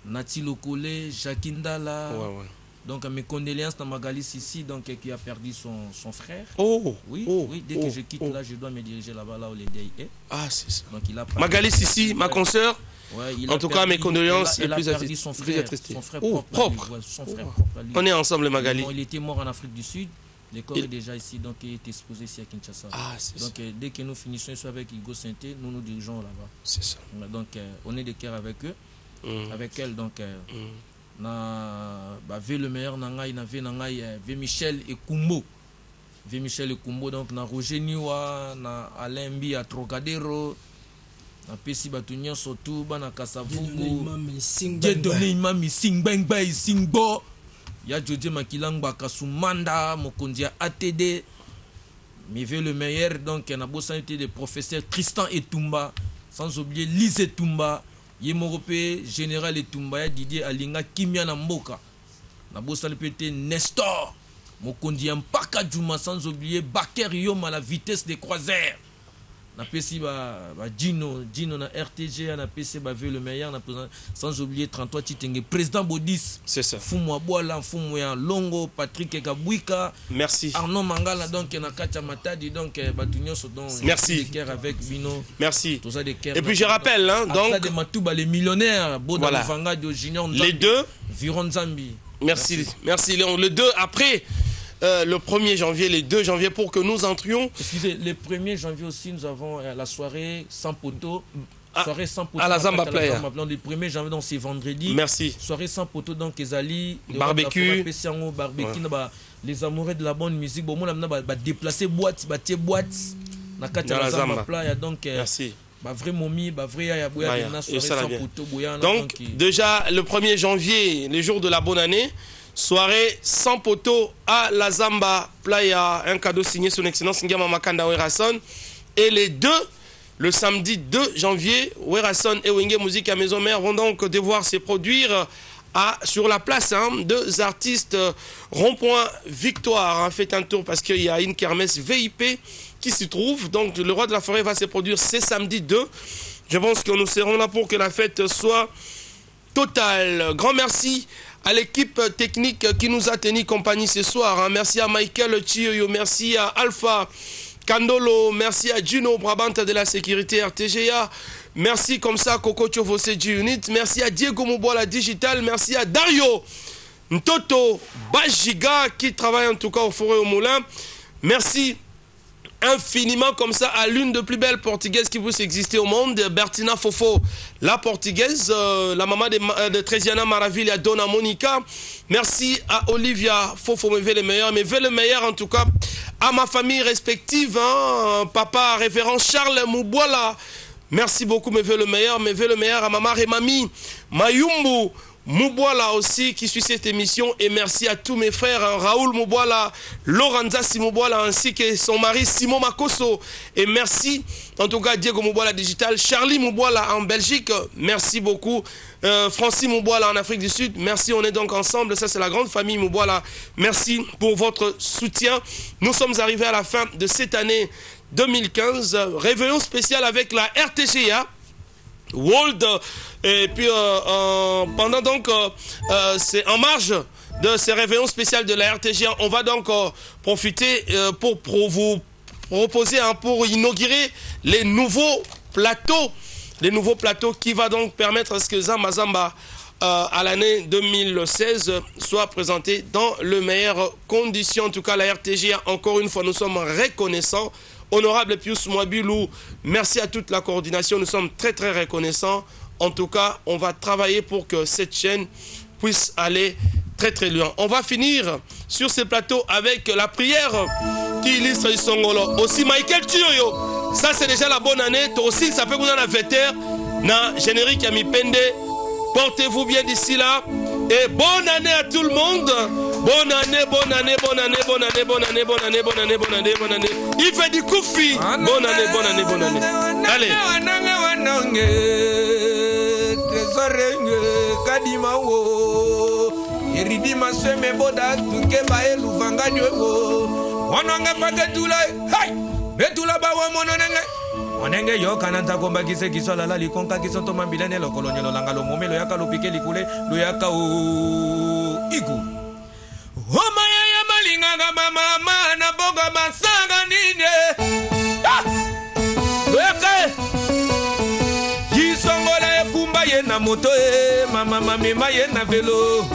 Speaker 2: Nati Lokole, Jacindala.
Speaker 1: Ouais.
Speaker 2: Donc mes condoléances à Magali Sissi, donc qui a perdu son frère. Oui, dès que je quitte là, je dois me diriger là-bas, là où les DIE.
Speaker 1: Ah, c'est ça.
Speaker 2: Donc il a
Speaker 1: Magali Sissi, ma consoeur.
Speaker 2: Ouais,
Speaker 1: en tout cas, mes condoléances.
Speaker 2: Il a perdu son frère propre. Son frère propre.
Speaker 1: On est ensemble, Magali.
Speaker 2: Il était mort en Afrique du Sud. Le corps est déjà ici, donc il est exposé ici à Kinshasa.
Speaker 1: Ah, c'est
Speaker 2: donc dès que nous finissons avec Igo Sente, nous nous dirigeons là-bas.
Speaker 1: C'est ça.
Speaker 2: Donc on est de cœur avec eux, avec elle. Donc na ve le meilleur nangai na ve nangai ve Michel et Kumbo donc na Roger Niwa na Alain Mbi à Trocadéro na pesi batunya surtout bana Kasavubu Dieudonné Mami Singbengba Singbo ya Jodje Makilangba Kasumanda Mokondia ATD mais ve le meilleur donc na bosanité de professeur Tristan Etumba sans oublier Lise Etumba Yemorope général Etumba Didier Alinga Kimia na Mboka na bosali pété Nestor Mokondi Mpaka Djuma sans oublier Baker Yoma la vitesse des croiseurs na pesi Gino na RTG na pesi veut le meilleur sans oublier 33 Chitenge président Bodis,
Speaker 1: c'est ça,
Speaker 2: Fumu Aboala, Fumu ya Longo, Patrick Kabwika,
Speaker 1: merci
Speaker 2: Arnaud Mangala donc na Kacha Matadi donc batunyo so donc
Speaker 1: merci
Speaker 2: avec Bino,
Speaker 1: merci
Speaker 2: tout ça des
Speaker 1: et puis je rappelle hein, donc
Speaker 2: de Matouba les millionnaires Boda
Speaker 1: voilà.
Speaker 2: Fanga de Junior
Speaker 1: les deux
Speaker 2: Viron Zambi.
Speaker 1: Merci Léon. Le 2 après le 1er janvier, les 2 janvier pour que nous entrions.
Speaker 2: Excusez, le 1er janvier aussi nous avons la soirée sans poteau. Soirée sans poteau
Speaker 1: à la Zamba Playa.
Speaker 2: Le 1er janvier donc c'est vendredi.
Speaker 1: Merci.
Speaker 2: Soirée sans poteau donc Ezali
Speaker 1: barbecue
Speaker 2: les amoureux de la bonne musique bon on a déplacer boîte na la Zamba Playa donc
Speaker 1: merci.
Speaker 2: Vrai momie, vrai ya boya soirée sans poteau boya.
Speaker 1: Donc déjà le 1er janvier, les jours de la bonne année, soirée sans poteau à la Zamba Playa, un cadeau signé son excellence Ngama Makanda Werason. Et les deux, le samedi 2 janvier, Werason et Wenge Musique à Maison Mère vont donc devoir se produire sur la place deux artistes rond-point Victoire. Faites un tour parce qu'il y a une kermesse VIP qui s'y trouve. Donc le Roi de la Forêt va se produire ce samedi 2. Je pense que nous serons là pour que la fête soit totale. Grand merci à l'équipe technique qui nous a tenu compagnie ce soir. Merci à Michael Chioyo, merci à Alpha Kandolo, merci à Gino Brabanta de la sécurité RTGA, merci comme ça Coco Chofose G-Unit, merci à Diego Moubola Digital, merci à Dario Ntoto Bajiga qui travaille en tout cas au Forêt au Moulin, merci infiniment comme ça à l'une des plus belles portugaises qui puisse exister au monde, Bertina Fofo, la portugaise, la maman de Tresiana Maravilha, Dona Monica. Merci à Olivia Fofo, me veut le meilleur en tout cas à ma famille respective, papa révérend Charles Moubouala. Merci beaucoup, me veut le meilleur à maman et mamie Mayumbu Moubouala aussi qui suit cette émission, et merci à tous mes frères Raoul Moubouala, Lorenza Moubouala ainsi que son mari Simon Makoso, et merci en tout cas Diego Moubouala Digital, Charlie Moubouala en Belgique, merci beaucoup Francis Moubouala en Afrique du Sud, merci, on est donc ensemble, ça c'est la grande famille Moubouala, merci pour votre soutien. Nous sommes arrivés à la fin de cette année 2015, réveillon spécial avec la RTGA World, et puis pendant donc c'est en marge de ces réveillons spéciaux de la RTG, on va donc profiter pour vous proposer pour inaugurer les nouveaux plateaux qui va donc permettre à ce que Zamba Zamba à l'année 2016 soit présenté dans les meilleures conditions. En tout cas la RTG, encore une fois nous sommes reconnaissants. Honorable Pius Mwabilou, merci à toute la coordination, nous sommes très très reconnaissants. En tout cas, on va travailler pour que cette chaîne puisse aller très très loin. On va finir sur ce plateau avec la prière qui illustre Isongolo. Aussi Michael Chioyo, ça c'est déjà la bonne année. Toi aussi, ça peut vous donner la fêteur. Na générique à Mipende. Portez-vous bien d'ici là. Et bonne année à tout le monde. Bonne année, bonne année, bonne année, bonne année, bonne année, bonne année, bonne année, bonne année, bonne année. Il fait du koufi. Bonne année, bonne année, bonne année. Allez.
Speaker 2: Onenge yo kananta komba kise kisola la likonka kisoto mambilane lo kolonyelo langalo momelo yaka lo pike likule lo yaka o iku homa ya malinga ga mama na boga masanga nine lo yaka kisongola e kumba ye na moto e mama mama ye na velo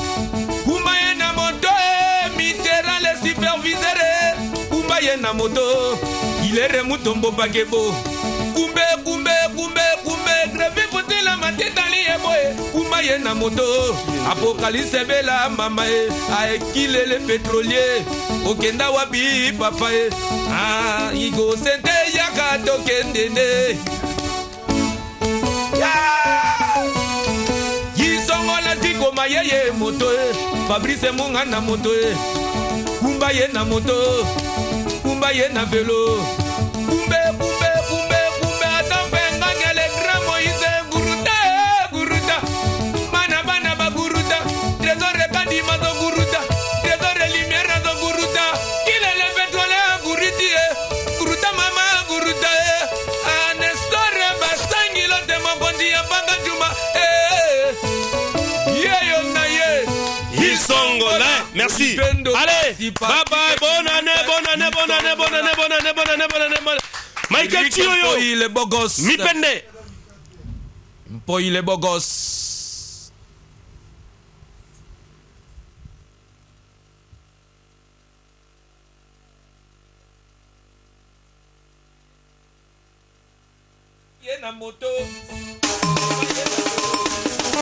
Speaker 2: kumba ye na moto e mitera le superviseur kumba ye na moto ilere mutombo bagebo kumbe greve pote la mateta li eboe kumba ye na moto apocalypse bela mama e aekile le pétrolier okenda wabi papa e igo sente yaka tokendene yisongola zikoma yeye moto e Fabrice Munga na moto e kumba ye na moto kumba ye na velo kumbe atampenga ngele gramo ise guruta mana ba guruta trésor kandi mato guruta trésor lumière do guruta kile le pétrole guruti guruta mama guruta
Speaker 1: Merci.
Speaker 2: Lipendo,
Speaker 1: Allez, bye bye. Bonne année, bonne année, bonne année, bonne année, bonne année, bonne année, bonne année, bonne année. Michael Chioyo.
Speaker 2: Il est beau gosse.
Speaker 1: Mipende.
Speaker 2: Il est beau gosse. Il y a une moto.